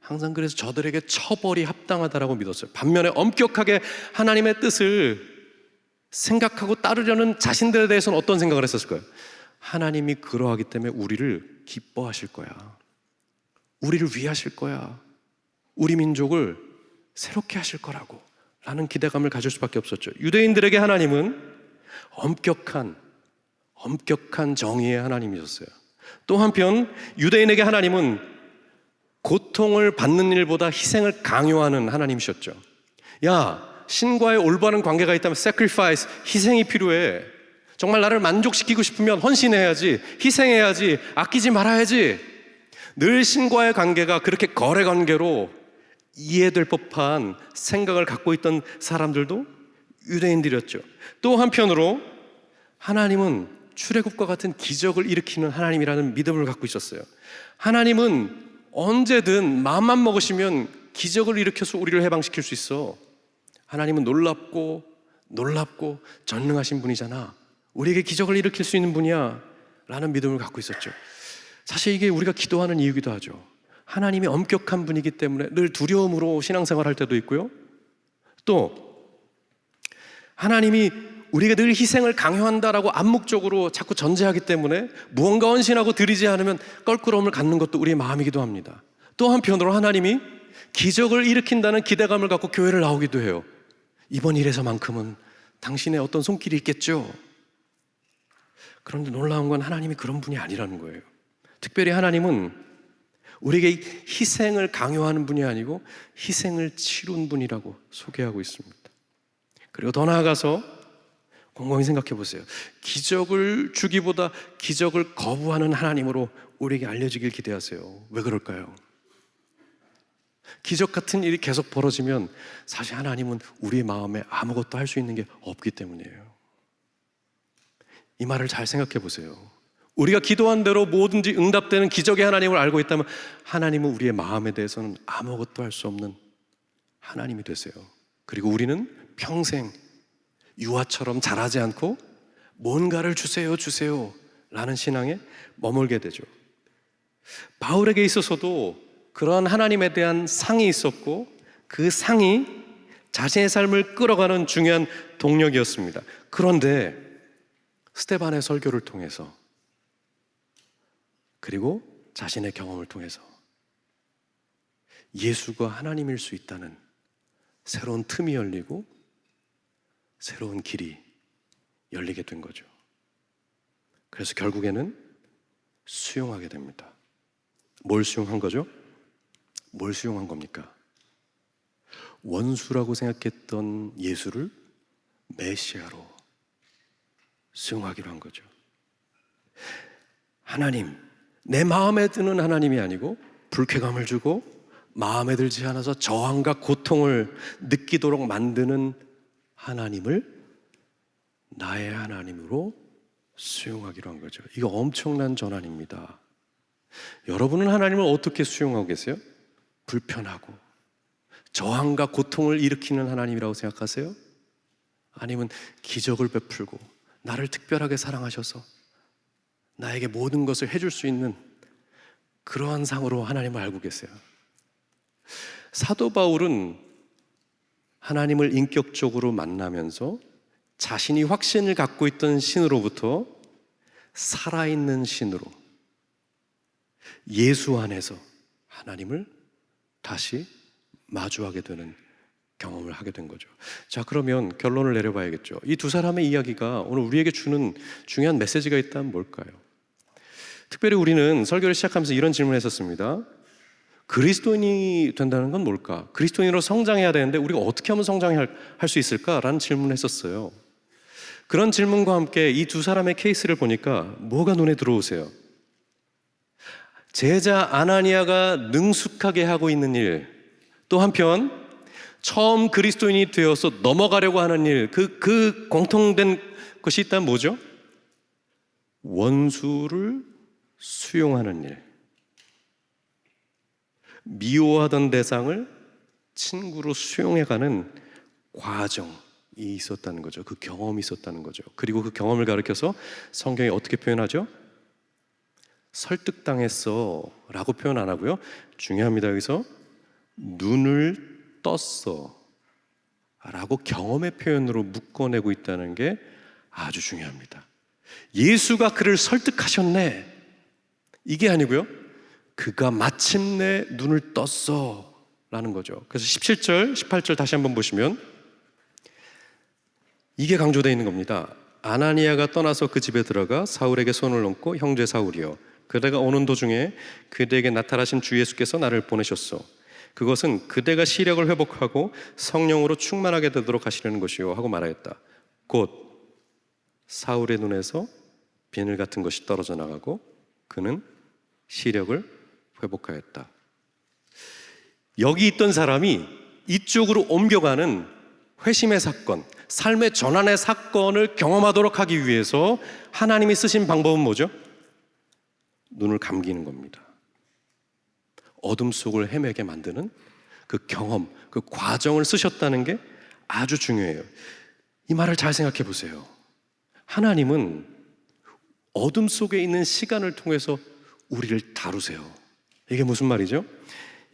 Speaker 1: 항상 그래서 저들에게 처벌이 합당하다라고 믿었어요. 반면에 엄격하게 하나님의 뜻을 생각하고 따르려는 자신들에 대해서는 어떤 생각을 했었을까요? 하나님이 그러하기 때문에 우리를 기뻐하실 거야. 우리를 위하실 거야. 우리 민족을 새롭게 하실 거라고 라는 기대감을 가질 수밖에 없었죠. 유대인들에게 하나님은 엄격한 정의의 하나님이셨어요. 또 한편 유대인에게 하나님은 고통을 받는 일보다 희생을 강요하는 하나님이셨죠. 야, 신과의 올바른 관계가 있다면 sacrifice, 희생이 필요해. 정말 나를 만족시키고 싶으면 헌신해야지, 희생해야지, 아끼지 말아야지. 늘 신과의 관계가 그렇게 거래 관계로 이해될 법한 생각을 갖고 있던 사람들도 유대인들이었죠. 또 한편으로 하나님은 출애굽과 같은 기적을 일으키는 하나님이라는 믿음을 갖고 있었어요. 하나님은 언제든 마음만 먹으시면 기적을 일으켜서 우리를 해방시킬 수 있어. 하나님은 놀랍고 전능하신 분이잖아. 우리에게 기적을 일으킬 수 있는 분이야 라는 믿음을 갖고 있었죠. 사실 이게 우리가 기도하는 이유기도 하죠. 하나님이 엄격한 분이기 때문에 늘 두려움으로 신앙생활 할 때도 있고요, 또 하나님이 우리가 늘 희생을 강요한다라고 암묵적으로 자꾸 전제하기 때문에 무언가 헌신하고 드리지 않으면 껄끄러움을 갖는 것도 우리의 마음이기도 합니다. 또 한편으로 하나님이 기적을 일으킨다는 기대감을 갖고 교회를 나오기도 해요. 이번 일에서만큼은 당신의 어떤 손길이 있겠죠. 그런데 놀라운 건 하나님이 그런 분이 아니라는 거예요. 특별히 하나님은 우리에게 희생을 강요하는 분이 아니고 희생을 치룬 분이라고 소개하고 있습니다. 그리고 더 나아가서 곰곰이 생각해 보세요. 기적을 주기보다 기적을 거부하는 하나님으로 우리에게 알려지길 기대하세요. 왜 그럴까요? 기적 같은 일이 계속 벌어지면 사실 하나님은 우리의 마음에 아무것도 할 수 있는 게 없기 때문이에요. 이 말을 잘 생각해 보세요. 우리가 기도한 대로 뭐든지 응답되는 기적의 하나님을 알고 있다면 하나님은 우리의 마음에 대해서는 아무것도 할 수 없는 하나님이 되세요. 그리고 우리는 평생 유아처럼 자라지 않고 뭔가를 주세요 라는 신앙에 머물게 되죠. 바울에게 있어서도 그런 하나님에 대한 상이 있었고 그 상이 자신의 삶을 끌어가는 중요한 동력이었습니다. 그런데 스데반의 설교를 통해서 그리고 자신의 경험을 통해서 예수가 하나님일 수 있다는 새로운 틈이 열리고 새로운 길이 열리게 된 거죠. 그래서 결국에는 수용하게 됩니다. 뭘 수용한 거죠? 뭘 수용한 겁니까? 원수라고 생각했던 예수를 메시아로 수용하기로 한 거죠. 하나님, 내 마음에 드는 하나님이 아니고 불쾌감을 주고 마음에 들지 않아서 저항과 고통을 느끼도록 만드는 하나님을 나의 하나님으로 수용하기로 한 거죠. 이거 엄청난 전환입니다. 여러분은 하나님을 어떻게 수용하고 계세요? 불편하고 저항과 고통을 일으키는 하나님이라고 생각하세요? 아니면 기적을 베풀고 나를 특별하게 사랑하셔서 나에게 모든 것을 해줄 수 있는 그러한 상으로 하나님을 알고 계세요? 사도 바울은 하나님을 인격적으로 만나면서 자신이 확신을 갖고 있던 신으로부터 살아있는 신으로 예수 안에서 하나님을 다시 마주하게 되는 경험을 하게 된 거죠. 자, 그러면 결론을 내려봐야겠죠. 이 두 사람의 이야기가 오늘 우리에게 주는 중요한 메시지가 있다면 뭘까요? 특별히 우리는 설교를 시작하면서 이런 질문을 했었습니다. 그리스도인이 된다는 건 뭘까? 그리스도인으로 성장해야 되는데 우리가 어떻게 하면 성장할 수 있을까라는 질문을 했었어요. 그런 질문과 함께 이 두 사람의 케이스를 보니까 뭐가 눈에 들어오세요? 제자 아나니아가 능숙하게 하고 있는 일, 또 한편 처음 그리스도인이 되어서 넘어가려고 하는 일, 그 공통된 것이 있다면 뭐죠? 원수를 수용하는 일. 미워하던 대상을 친구로 수용해가는 과정이 있었다는 거죠. 그 경험이 있었다는 거죠. 그리고 그 경험을 가리켜서 성경이 어떻게 표현하죠? 설득당했어 라고 표현 안 하고요, 중요합니다. 여기서 눈을 떴어 라고 경험의 표현으로 묶어내고 있다는 게 아주 중요합니다. 예수가 그를 설득하셨네 이게 아니고요, 그가 마침내 눈을 떴어 라는 거죠. 그래서 17절, 18절 다시 한번 보시면 이게 강조되어 있는 겁니다. 아나니아가 떠나서 그 집에 들어가 사울에게 손을 얹고 형제 사울이여, 그대가 오는 도중에 그대에게 나타나신 주 예수께서 나를 보내셨소. 그것은 그대가 시력을 회복하고 성령으로 충만하게 되도록 하시려는 것이요 하고 말하였다. 곧 사울의 눈에서 비늘 같은 것이 떨어져 나가고 그는 시력을 회복하였다. 여기 있던 사람이 이쪽으로 옮겨가는 회심의 사건, 삶의 전환의 사건을 경험하도록 하기 위해서 하나님이 쓰신 방법은 뭐죠? 눈을 감기는 겁니다. 어둠 속을 헤매게 만드는 그 경험, 그 과정을 쓰셨다는 게 아주 중요해요. 이 말을 잘 생각해 보세요. 하나님은 어둠 속에 있는 시간을 통해서 우리를 다루세요. 이게 무슨 말이죠?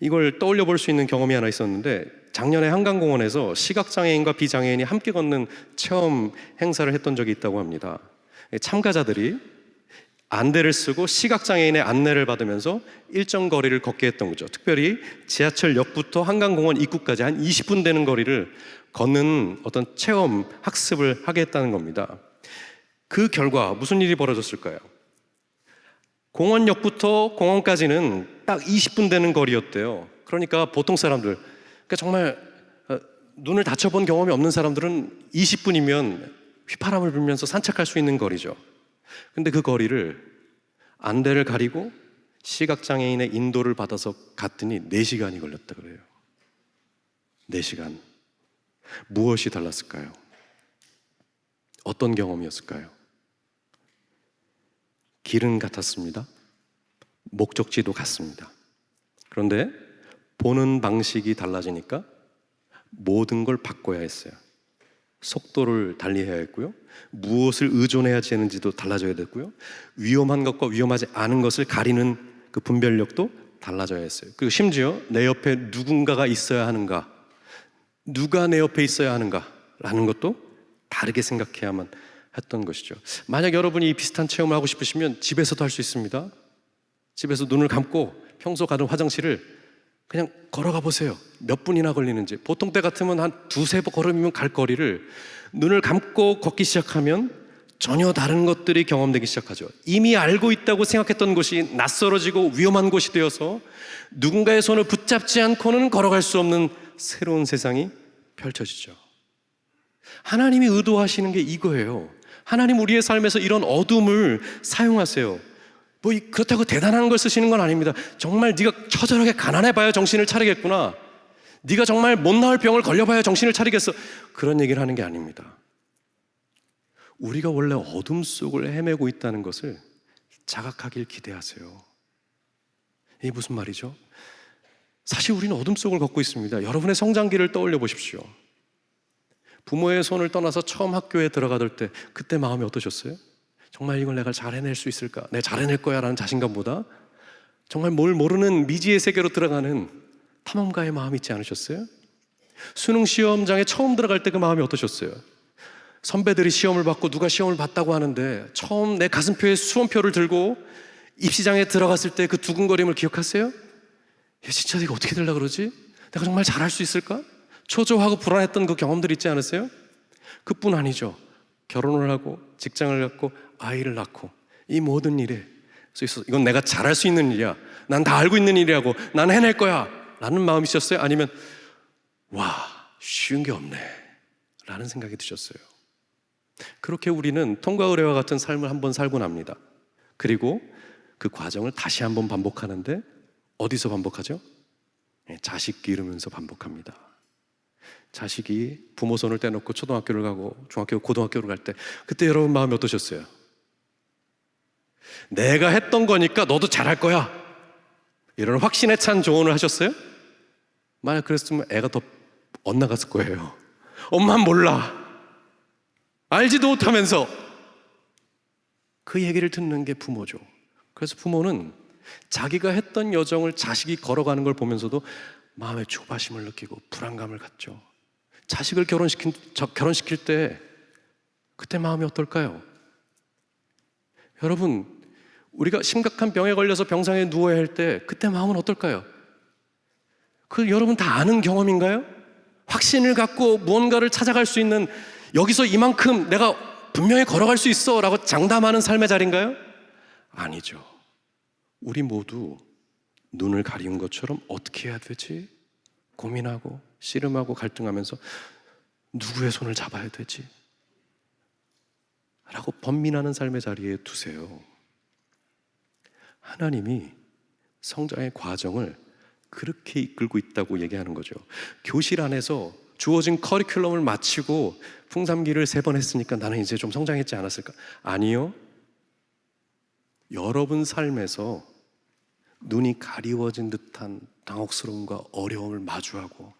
Speaker 1: 이걸 떠올려 볼 수 있는 경험이 하나 있었는데, 작년에 한강공원에서 시각장애인과 비장애인이 함께 걷는 체험 행사를 했던 적이 있다고 합니다. 참가자들이 안대를 쓰고 시각장애인의 안내를 받으면서 일정 거리를 걷게 했던 거죠. 특별히 지하철역부터 한강공원 입구까지 한 20분 되는 거리를 걷는 어떤 체험 학습을 하게 했다는 겁니다. 그 결과 무슨 일이 벌어졌을까요? 공원역부터 공원까지는 딱 20분 되는 거리였대요. 그러니까 보통 사람들, 그러니까 정말 눈을 다쳐본 경험이 없는 사람들은 20분이면 휘파람을 불면서 산책할 수 있는 거리죠. 근데 그 거리를 안대를 가리고 시각장애인의 인도를 받아서 갔더니 4시간이 걸렸다 그래요. 4시간. 무엇이 달랐을까요? 어떤 경험이었을까요? 길은 같았습니다. 목적지도 같습니다. 그런데 보는 방식이 달라지니까 모든 걸 바꿔야 했어요. 속도를 달리해야 했고요. 무엇을 의존해야 되는지도 달라져야 됐고요. 위험한 것과 위험하지 않은 것을 가리는 그 분별력도 달라져야 했어요. 그리고 심지어 내 옆에 누군가가 있어야 하는가, 누가 내 옆에 있어야 하는가 라는 것도 다르게 생각해야만 했던 것이죠. 만약 여러분이 이 비슷한 체험을 하고 싶으시면 집에서도 할 수 있습니다. 집에서 눈을 감고 평소 가던 화장실을 그냥 걸어가 보세요. 몇 분이나 걸리는지. 보통 때 같으면 한 2-3걸음이면 갈 거리를 눈을 감고 걷기 시작하면 전혀 다른 것들이 경험되기 시작하죠. 이미 알고 있다고 생각했던 곳이 낯설어지고 위험한 곳이 되어서 누군가의 손을 붙잡지 않고는 걸어갈 수 없는 새로운 세상이 펼쳐지죠. 하나님이 의도하시는 게 이거예요. 하나님 우리의 삶에서 이런 어둠을 사용하세요. 그렇다고 대단한 걸 쓰시는 건 아닙니다. 정말 네가 처절하게 가난해봐야 정신을 차리겠구나. 네가 정말 못 나을 병을 걸려봐야 정신을 차리겠어. 그런 얘기를 하는 게 아닙니다. 우리가 원래 어둠 속을 헤매고 있다는 것을 자각하길 기대하세요. 이게 무슨 말이죠? 사실 우리는 어둠 속을 걷고 있습니다. 여러분의 성장기를 떠올려 보십시오. 부모의 손을 떠나서 처음 학교에 들어가던 때 그때 마음이 어떠셨어요? 정말 이걸 내가 잘 해낼 수 있을까? 내가 잘 해낼 거야 라는 자신감보다 정말 뭘 모르는 미지의 세계로 들어가는 탐험가의 마음이 있지 않으셨어요? 수능 시험장에 처음 들어갈 때 그 마음이 어떠셨어요? 선배들이 시험을 받고 누가 시험을 봤다고 하는데 처음 내 가슴표에 수험표를 들고 입시장에 들어갔을 때 그 두근거림을 기억하세요? 야, 진짜 내가 어떻게 되려고 그러지? 내가 정말 잘할 수 있을까? 초조하고 불안했던 그 경험들 있지 않으세요? 그뿐 아니죠. 결혼을 하고 직장을 갖고 아이를 낳고 이 모든 일에 있어서 이건 내가 잘할 수 있는 일이야. 난 다 알고 있는 일이라고. 난 해낼 거야 라는 마음이셨어요? 아니면 와, 쉬운 게 없네 라는 생각이 드셨어요? 그렇게 우리는 통과 의례와 같은 삶을 한번 살고 납니다. 그리고 그 과정을 다시 한번 반복하는데 어디서 반복하죠? 자식 기르면서 반복합니다. 자식이 부모 손을 떼놓고 초등학교를 가고 중학교, 고등학교를 갈 때 그때 여러분 마음이 어떠셨어요? 내가 했던 거니까 너도 잘할 거야 이런 확신에 찬 조언을 하셨어요? 만약 그랬으면 애가 더 엇나갔을 거예요. 엄마는 몰라. 알지도 못하면서. 그 얘기를 듣는 게 부모죠. 그래서 부모는 자기가 했던 여정을 자식이 걸어가는 걸 보면서도 마음에 조바심을 느끼고 불안감을 갖죠. 자식을 결혼시킬 때 그때 마음이 어떨까요? 여러분, 우리가 심각한 병에 걸려서 병상에 누워야 할 때 그때 마음은 어떨까요? 여러분 다 아는 경험인가요? 확신을 갖고 무언가를 찾아갈 수 있는, 여기서 이만큼 내가 분명히 걸어갈 수 있어 라고 장담하는 삶의 자리인가요? 아니죠. 우리 모두 눈을 가리운 것처럼 어떻게 해야 되지? 고민하고 씨름하고 갈등하면서 누구의 손을 잡아야 되지? 라고 번민하는 삶의 자리에 두세요. 하나님이 성장의 과정을 그렇게 이끌고 있다고 얘기하는 거죠. 교실 안에서 주어진 커리큘럼을 마치고 풍삼기를 3번 했으니까 나는 이제 좀 성장했지 않았을까? 아니요. 여러분 삶에서 눈이 가리워진 듯한 당혹스러움과 어려움을 마주하고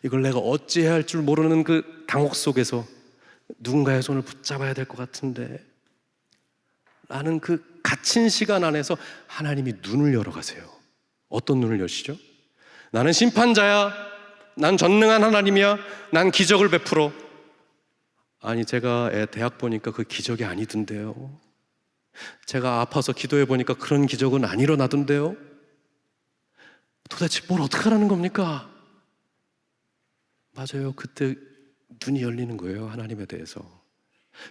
Speaker 1: 이걸 내가 어찌해야 할 줄 모르는 그 당혹 속에서 누군가의 손을 붙잡아야 될 것 같은데 라는 그 갇힌 시간 안에서 하나님이 눈을 열어가세요. 어떤 눈을 여시죠? 나는 심판자야. 난 전능한 하나님이야. 난 기적을 베풀어. 아니, 제가 애 대학 보니까 그 기적이 아니던데요. 제가 아파서 기도해 보니까 그런 기적은 안 일어나던데요. 도대체 뭘 어떻게 하라는 겁니까? 맞아요. 그때 눈이 열리는 거예요. 하나님에 대해서.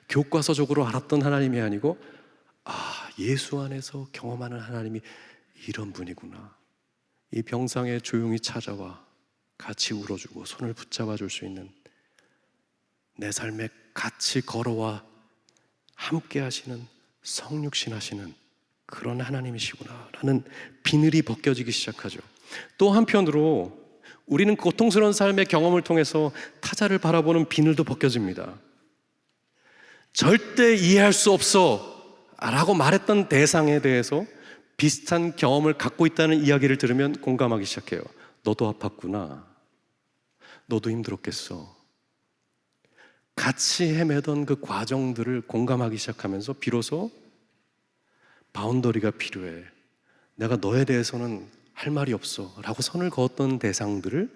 Speaker 1: 교과서적으로 알았던 하나님이 아니고 예수 안에서 경험하는 하나님이 이런 분이구나. 이 병상에 조용히 찾아와 같이 울어주고 손을 붙잡아줄 수 있는, 내 삶에 같이 걸어와 함께 하시는, 성육신 하시는 그런 하나님이시구나 라는 비늘이 벗겨지기 시작하죠. 또 한편으로 우리는 고통스러운 삶의 경험을 통해서 타자를 바라보는 비늘도 벗겨집니다. 절대 이해할 수 없어 라고 말했던 대상에 대해서 비슷한 경험을 갖고 있다는 이야기를 들으면 공감하기 시작해요. 너도 아팠구나. 너도 힘들었겠어. 같이 헤매던 그 과정들을 공감하기 시작하면서 비로소 바운더리가 필요해, 내가 너에 대해서는 할 말이 없어 라고 선을 그었던 대상들을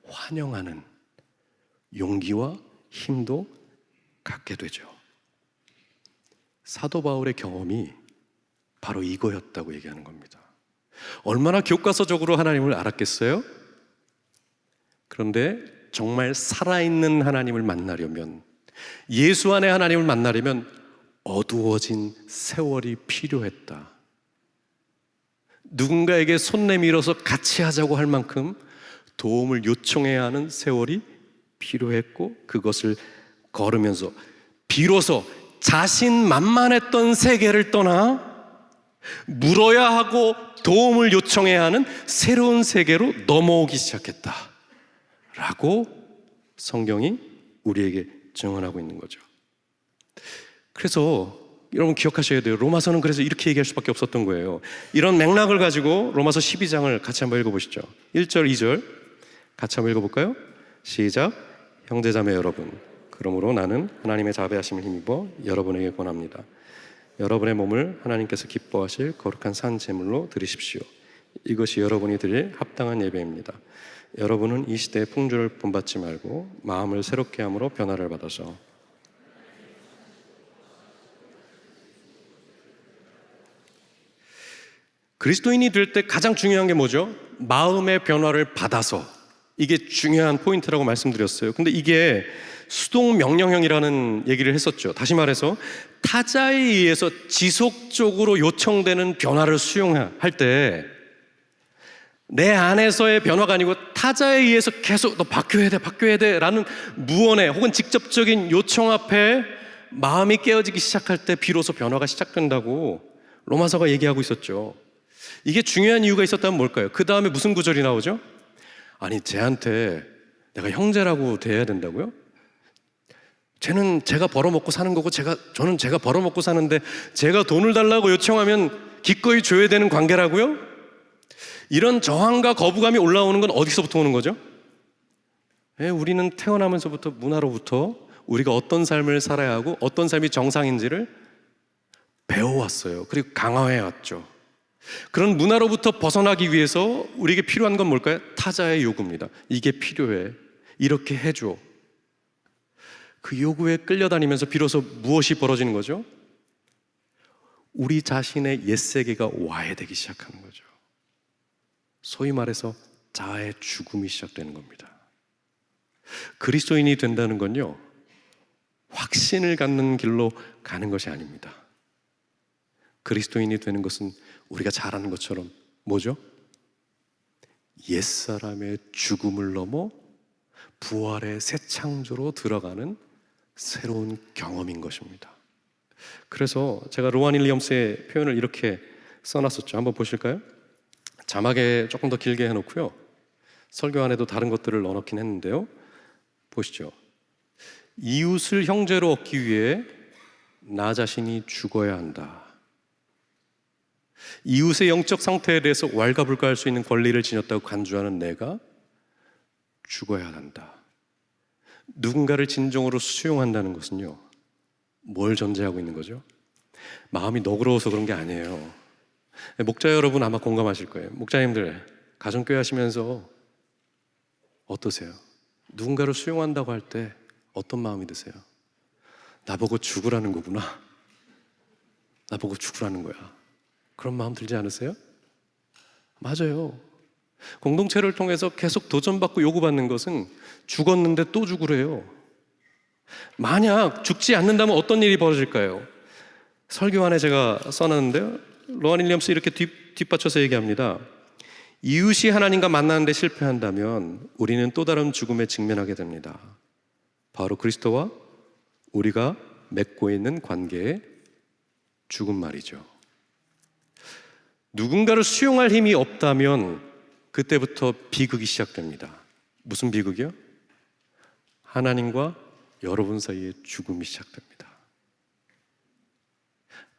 Speaker 1: 환영하는 용기와 힘도 갖게 되죠. 사도 바울의 경험이 바로 이거였다고 얘기하는 겁니다. 얼마나 교과서적으로 하나님을 알았겠어요? 그런데 정말 살아있는 하나님을 만나려면, 예수 안에 하나님을 만나려면 어두워진 세월이 필요했다. 누군가에게 손 내밀어서 같이 하자고 할 만큼 도움을 요청해야 하는 세월이 필요했고, 그것을 걸으면서 비로소 자신만만했던 세계를 떠나 물어야 하고 도움을 요청해야 하는 새로운 세계로 넘어오기 시작했다 라고 성경이 우리에게 증언하고 있는 거죠. 그래서 여러분 기억하셔야 돼요. 로마서는 그래서 이렇게 얘기할 수밖에 없었던 거예요. 이런 맥락을 가지고 로마서 12장을 같이 한번 읽어보시죠. 1절, 2절 같이 한번 읽어볼까요? 시작. 형제자매 여러분, 그러므로 나는 하나님의 자비하심을 힘입어 여러분에게 권합니다. 여러분의 몸을 하나님께서 기뻐하실 거룩한 산 제물로 드리십시오. 이것이 여러분이 드릴 합당한 예배입니다. 여러분은 이 시대의 풍조를 본받지 말고 마음을 새롭게 함으로 변화를 받아서 그리스도인이 될 때 가장 중요한 게 뭐죠? 마음의 변화를 받아서, 이게 중요한 포인트라고 말씀드렸어요. 근데 이게 수동 명령형이라는 얘기를 했었죠. 다시 말해서 타자에 의해서 지속적으로 요청되는 변화를 수용할 때 내 안에서의 변화가 아니고 타자에 의해서 계속 너 바뀌어야 돼 라는 무언의 혹은 직접적인 요청 앞에 마음이 깨어지기 시작할 때 비로소 변화가 시작된다고 로마서가 얘기하고 있었죠. 이게 중요한 이유가 있었다면 뭘까요? 그 다음에 무슨 구절이 나오죠? 아니, 쟤한테 내가 형제라고 대해야 된다고요? 쟤는 제가 벌어먹고 사는 거고 저는 제가 벌어먹고 사는데 제가 돈을 달라고 요청하면 기꺼이 줘야 되는 관계라고요? 이런 저항과 거부감이 올라오는 건 어디서부터 오는 거죠? 우리는 태어나면서부터 문화로부터 우리가 어떤 삶을 살아야 하고 어떤 삶이 정상인지를 배워왔어요. 그리고 강화해왔죠. 그런 문화로부터 벗어나기 위해서 우리에게 필요한 건 뭘까요? 타자의 요구입니다. 이게 필요해. 이렇게 해줘. 그 요구에 끌려다니면서 비로소 무엇이 벌어지는 거죠? 우리 자신의 옛세계가 와해되기 시작하는 거죠. 소위 말해서 자아의 죽음이 시작되는 겁니다. 그리스도인이 된다는 건요, 확신을 갖는 길로 가는 것이 아닙니다. 그리스도인이 되는 것은 우리가 잘 아는 것처럼 뭐죠? 옛사람의 죽음을 넘어 부활의 새 창조로 들어가는 새로운 경험인 것입니다. 그래서 제가 로완 윌리엄스의 표현을 이렇게 써놨었죠. 한번 보실까요? 자막에 조금 더 길게 해놓고요, 설교 안에도 다른 것들을 넣어놓긴 했는데요, 보시죠. 이웃을 형제로 얻기 위해 나 자신이 죽어야 한다. 이웃의 영적 상태에 대해서 왈가불가할 수 있는 권리를 지녔다고 간주하는 내가 죽어야 한다. 누군가를 진정으로 수용한다는 것은요, 뭘 전제하고 있는 거죠? 마음이 너그러워서 그런 게 아니에요. 목자 여러분 아마 공감하실 거예요. 목자님들 가정교회 하시면서 어떠세요? 누군가를 수용한다고 할 때 어떤 마음이 드세요? 나보고 죽으라는 거구나. 나보고 죽으라는 거야. 그런 마음 들지 않으세요? 맞아요. 공동체를 통해서 계속 도전받고 요구받는 것은 죽었는데 또 죽으래요. 만약 죽지 않는다면 어떤 일이 벌어질까요? 설교 안에 제가 써놨는데요, 로완 윌리엄스 이렇게 뒷받쳐서 얘기합니다. 이웃이 하나님과 만나는데 실패한다면 우리는 또 다른 죽음에 직면하게 됩니다. 바로 그리스도와 우리가 맺고 있는 관계의 죽음 말이죠. 누군가를 수용할 힘이 없다면 그때부터 비극이 시작됩니다. 무슨 비극이요? 하나님과 여러분 사이의 죽음이 시작됩니다.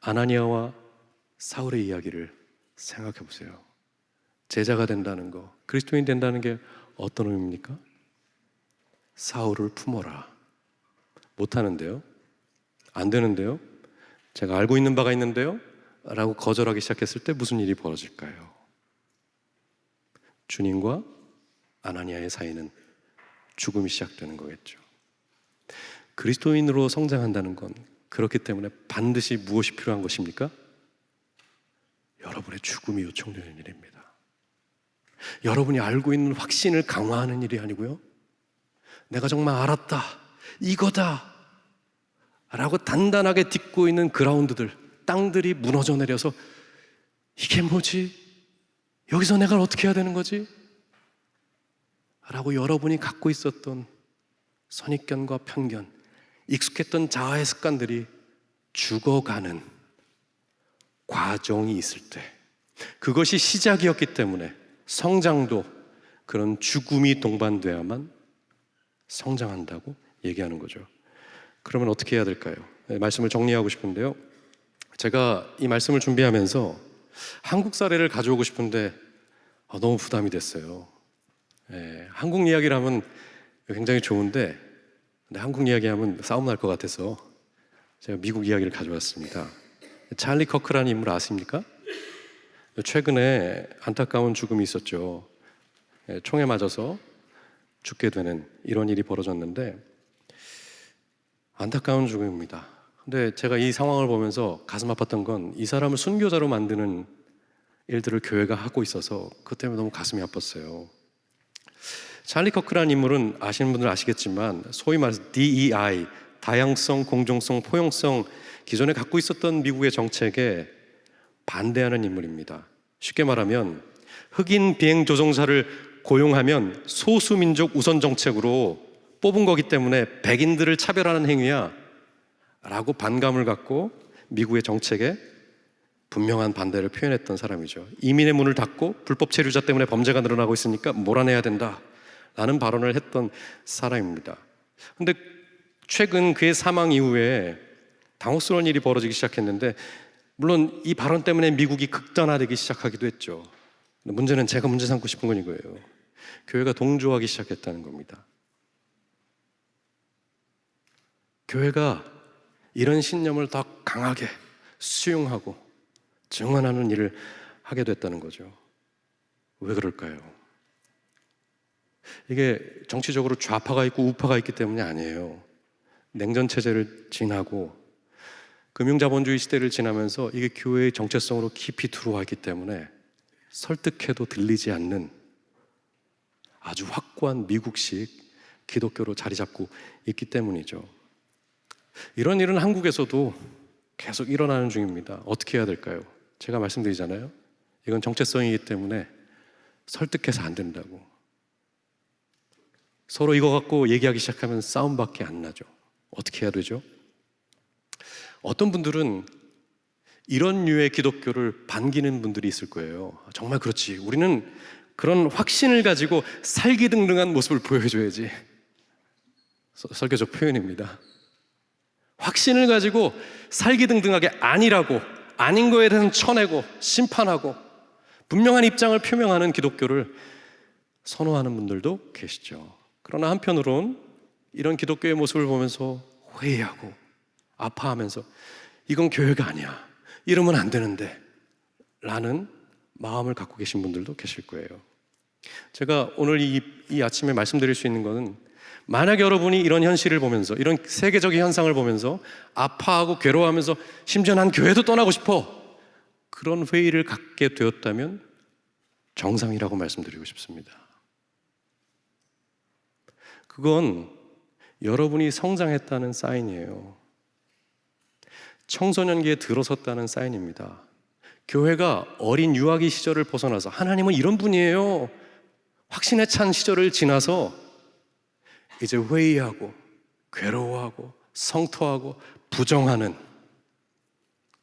Speaker 1: 아나니아와 사울의 이야기를 생각해 보세요. 제자가 된다는 거, 그리스도인 된다는 게 어떤 의미입니까? 사울을 품어라. 못하는데요? 안 되는데요? 제가 알고 있는 바가 있는데요? 라고 거절하기 시작했을 때 무슨 일이 벌어질까요? 주님과 아나니아의 사이는 죽음이 시작되는 거겠죠. 그리스도인으로 성장한다는 건 그렇기 때문에 반드시 무엇이 필요한 것입니까? 여러분의 죽음이 요청되는 일입니다. 여러분이 알고 있는 확신을 강화하는 일이 아니고요, 내가 정말 알았다, 이거다 라고 단단하게 딛고 있는 그라운드들, 땅들이 무너져 내려서 이게 뭐지? 여기서 내가 어떻게 해야 되는 거지? 라고 여러분이 갖고 있었던 선입견과 편견, 익숙했던 자아의 습관들이 죽어가는 과정이 있을 때, 그것이 시작이었기 때문에 성장도 그런 죽음이 동반돼야만 성장한다고 얘기하는 거죠. 그러면 어떻게 해야 될까요? 말씀을 정리하고 싶은데요, 제가 이 말씀을 준비하면서 한국 사례를 가져오고 싶은데 너무 부담이 됐어요. 한국 이야기를 하면 굉장히 좋은데, 근데 한국 이야기하면 싸움 날 것 같아서 제가 미국 이야기를 가져왔습니다. 찰리 커크라는 인물 아십니까? 최근에 안타까운 죽음이 있었죠. 총에 맞아서 죽게 되는 이런 일이 벌어졌는데, 안타까운 죽음입니다. 근데 제가 이 상황을 보면서 가슴 아팠던 건 이 사람을 순교자로 만드는 일들을 교회가 하고 있어서 그것 때문에 너무 가슴이 아팠어요. 찰리 커크라는 인물은 아시는 분들 아시겠지만 소위 말해서 DEI, 다양성, 공정성, 포용성, 기존에 갖고 있었던 미국의 정책에 반대하는 인물입니다. 쉽게 말하면 흑인 비행 조종사를 고용하면 소수민족 우선 정책으로 뽑은 거기 때문에 백인들을 차별하는 행위야 라고 반감을 갖고 미국의 정책에 분명한 반대를 표현했던 사람이죠. 이민의 문을 닫고 불법 체류자 때문에 범죄가 늘어나고 있으니까 몰아내야 된다 라는 발언을 했던 사람입니다. 그런데 최근 그의 사망 이후에 당혹스러운 일이 벌어지기 시작했는데, 물론 이 발언 때문에 미국이 극단화되기 시작하기도 했죠. 문제는 제가 문제 삼고 싶은 건 이거예요. 교회가 동조하기 시작했다는 겁니다. 교회가 이런 신념을 더 강하게 수용하고 증언하는 일을 하게 됐다는 거죠. 왜 그럴까요? 이게 정치적으로 좌파가 있고 우파가 있기 때문이 아니에요. 냉전 체제를 지나고 금융자본주의 시대를 지나면서 이게 교회의 정체성으로 깊이 들어와 있기 때문에 설득해도 들리지 않는 아주 확고한 미국식 기독교로 자리 잡고 있기 때문이죠. 이런 일은 한국에서도 계속 일어나는 중입니다. 어떻게 해야 될까요? 제가 말씀드리잖아요. 이건 정체성이기 때문에 설득해서 안 된다고. 서로 이거 갖고 얘기하기 시작하면 싸움밖에 안 나죠. 어떻게 해야 되죠? 어떤 분들은 이런 류의 기독교를 반기는 분들이 있을 거예요. 정말 그렇지, 우리는 그런 확신을 가지고 살기등등한 모습을 보여줘야지. 설교적 표현입니다. 확신을 가지고 살기등등하게 아니라고, 아닌 거에 대해서는 쳐내고 심판하고 분명한 입장을 표명하는 기독교를 선호하는 분들도 계시죠. 그러나 한편으론 이런 기독교의 모습을 보면서 회의하고 아파하면서 이건 교회가 아니야, 이러면 안 되는데 라는 마음을 갖고 계신 분들도 계실 거예요. 제가 오늘 이 아침에 말씀드릴 수 있는 것은, 만약 여러분이 이런 현실을 보면서, 이런 세계적인 현상을 보면서 아파하고 괴로워하면서 심지어 난 교회도 떠나고 싶어, 그런 회의를 갖게 되었다면 정상이라고 말씀드리고 싶습니다. 그건 여러분이 성장했다는 사인이에요. 청소년기에 들어섰다는 사인입니다. 교회가 어린 유아기 시절을 벗어나서 하나님은 이런 분이에요, 확신에 찬 시절을 지나서 이제 회의하고 괴로워하고 성토하고 부정하는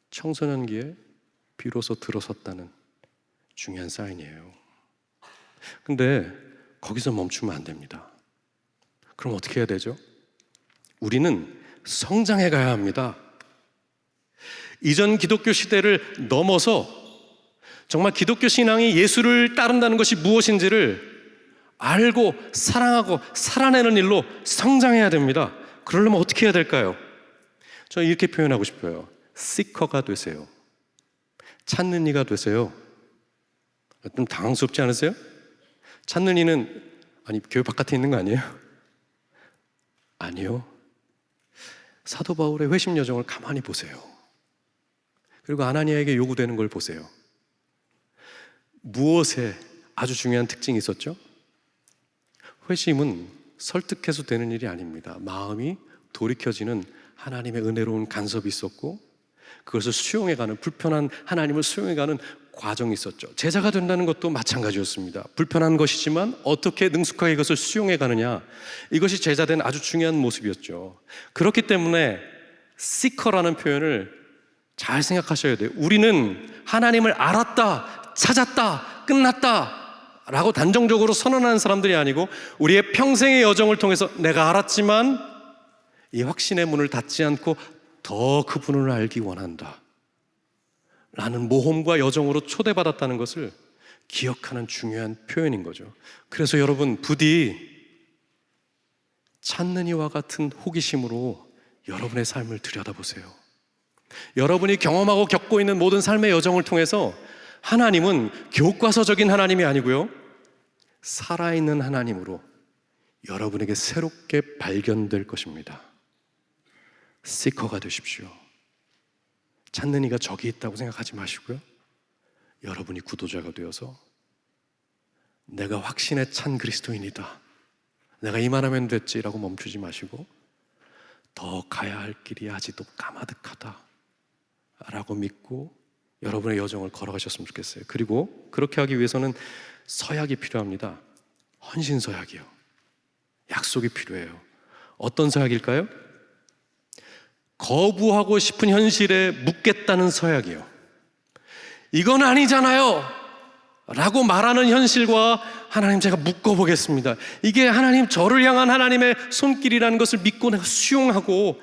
Speaker 1: 청소년기에 비로소 들어섰다는 중요한 사인이에요. 근데 거기서 멈추면 안 됩니다. 그럼 어떻게 해야 되죠? 우리는 성장해 가야 합니다. 이전 기독교 시대를 넘어서 정말 기독교 신앙이 예수를 따른다는 것이 무엇인지를 알고 사랑하고 살아내는 일로 성장해야 됩니다. 그러려면 어떻게 해야 될까요? 저는 이렇게 표현하고 싶어요. 시커가 되세요. 찾는 이가 되세요. 좀 당황스럽지 않으세요? 찾는 이는 교회 바깥에 있는 거 아니에요? 아니요. 사도 바울의 회심 여정을 가만히 보세요. 그리고 아나니아에게 요구되는 걸 보세요. 무엇에 아주 중요한 특징이 있었죠? 회심은 설득해서 되는 일이 아닙니다. 마음이 돌이켜지는 하나님의 은혜로운 간섭이 있었고, 그것을 수용해가는, 불편한 하나님을 수용해가는 과정이 있었죠. 제자가 된다는 것도 마찬가지였습니다. 불편한 것이지만 어떻게 능숙하게 이것을 수용해가느냐, 이것이 제자된 아주 중요한 모습이었죠. 그렇기 때문에 시커라는 표현을 잘 생각하셔야 돼요. 우리는 하나님을 알았다, 찾았다, 끝났다 라고 단정적으로 선언하는 사람들이 아니고, 우리의 평생의 여정을 통해서 내가 알았지만 이 확신의 문을 닫지 않고 더 그분을 알기 원한다 라는 모험과 여정으로 초대받았다는 것을 기억하는 중요한 표현인 거죠. 그래서 여러분, 부디 찾는 이와 같은 호기심으로 여러분의 삶을 들여다보세요. 여러분이 경험하고 겪고 있는 모든 삶의 여정을 통해서 하나님은 교과서적인 하나님이 아니고요, 살아있는 하나님으로 여러분에게 새롭게 발견될 것입니다. 시커가 되십시오. 찾는 이가 저기 있다고 생각하지 마시고요, 여러분이 구도자가 되어서 내가 확신에 찬 그리스도인이다, 내가 이만하면 됐지라고 멈추지 마시고 더 가야 할 길이 아직도 까마득하다 라고 믿고 여러분의 여정을 걸어가셨으면 좋겠어요. 그리고 그렇게 하기 위해서는 서약이 필요합니다. 헌신 서약이요. 약속이 필요해요. 어떤 서약일까요? 거부하고 싶은 현실에 묻겠다는 서약이요. 이건 아니잖아요 라고 말하는 현실과 하나님, 제가 묶어보겠습니다. 이게 하나님, 저를 향한 하나님의 손길이라는 것을 믿고 내가 수용하고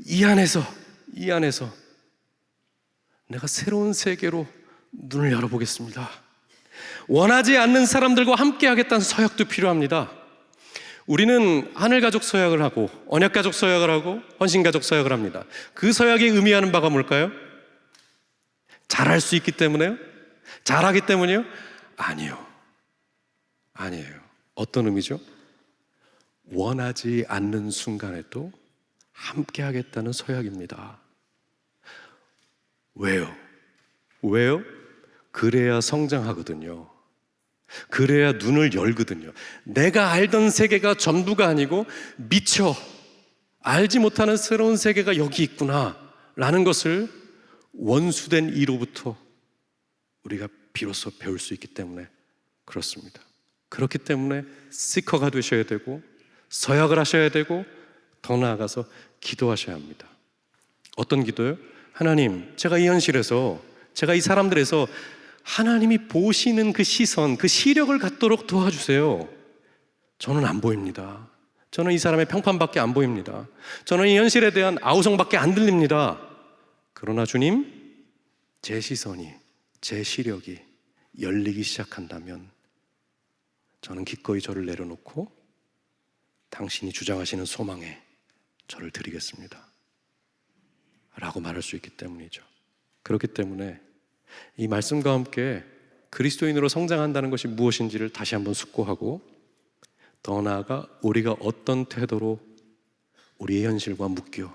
Speaker 1: 이 안에서 내가 새로운 세계로 눈을 열어보겠습니다. 원하지 않는 사람들과 함께 하겠다는 서약도 필요합니다. 우리는 하늘가족 서약을 하고 언약가족 서약을 하고 헌신가족 서약을 합니다. 그 서약이 의미하는 바가 뭘까요? 잘할 수 있기 때문에요? 잘하기 때문이요? 아니에요. 어떤 의미죠? 원하지 않는 순간에도 함께 하겠다는 서약입니다. 왜요? 그래야 성장하거든요. 그래야 눈을 열거든요. 내가 알던 세계가 전부가 아니고 미처 알지 못하는 새로운 세계가 여기 있구나 라는 것을 원수된 이로부터 우리가 비로소 배울 수 있기 때문에 그렇습니다. 그렇기 때문에 시커가 되셔야 되고 서약을 하셔야 되고 더 나아가서 기도하셔야 합니다. 어떤 기도요? 하나님, 제가 이 현실에서, 제가 이 사람들에서 하나님이 보시는 그 시선, 그 시력을 갖도록 도와주세요. 저는 안 보입니다. 저는 이 사람의 평판밖에 안 보입니다. 저는 이 현실에 대한 아우성밖에 안 들립니다. 그러나 주님, 제 시선이, 제 시력이 열리기 시작한다면 저는 기꺼이 저를 내려놓고 당신이 주장하시는 소망에 저를 드리겠습니다 라고 말할 수 있기 때문이죠. 그렇기 때문에 이 말씀과 함께 그리스도인으로 성장한다는 것이 무엇인지를 다시 한번 숙고하고, 더 나아가 우리가 어떤 태도로 우리의 현실과 묶여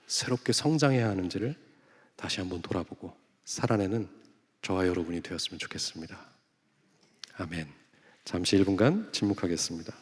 Speaker 1: 새롭게 성장해야 하는지를 다시 한번 돌아보고 살아내는 저와 여러분이 되었으면 좋겠습니다. 아멘. 잠시 1분간 침묵하겠습니다.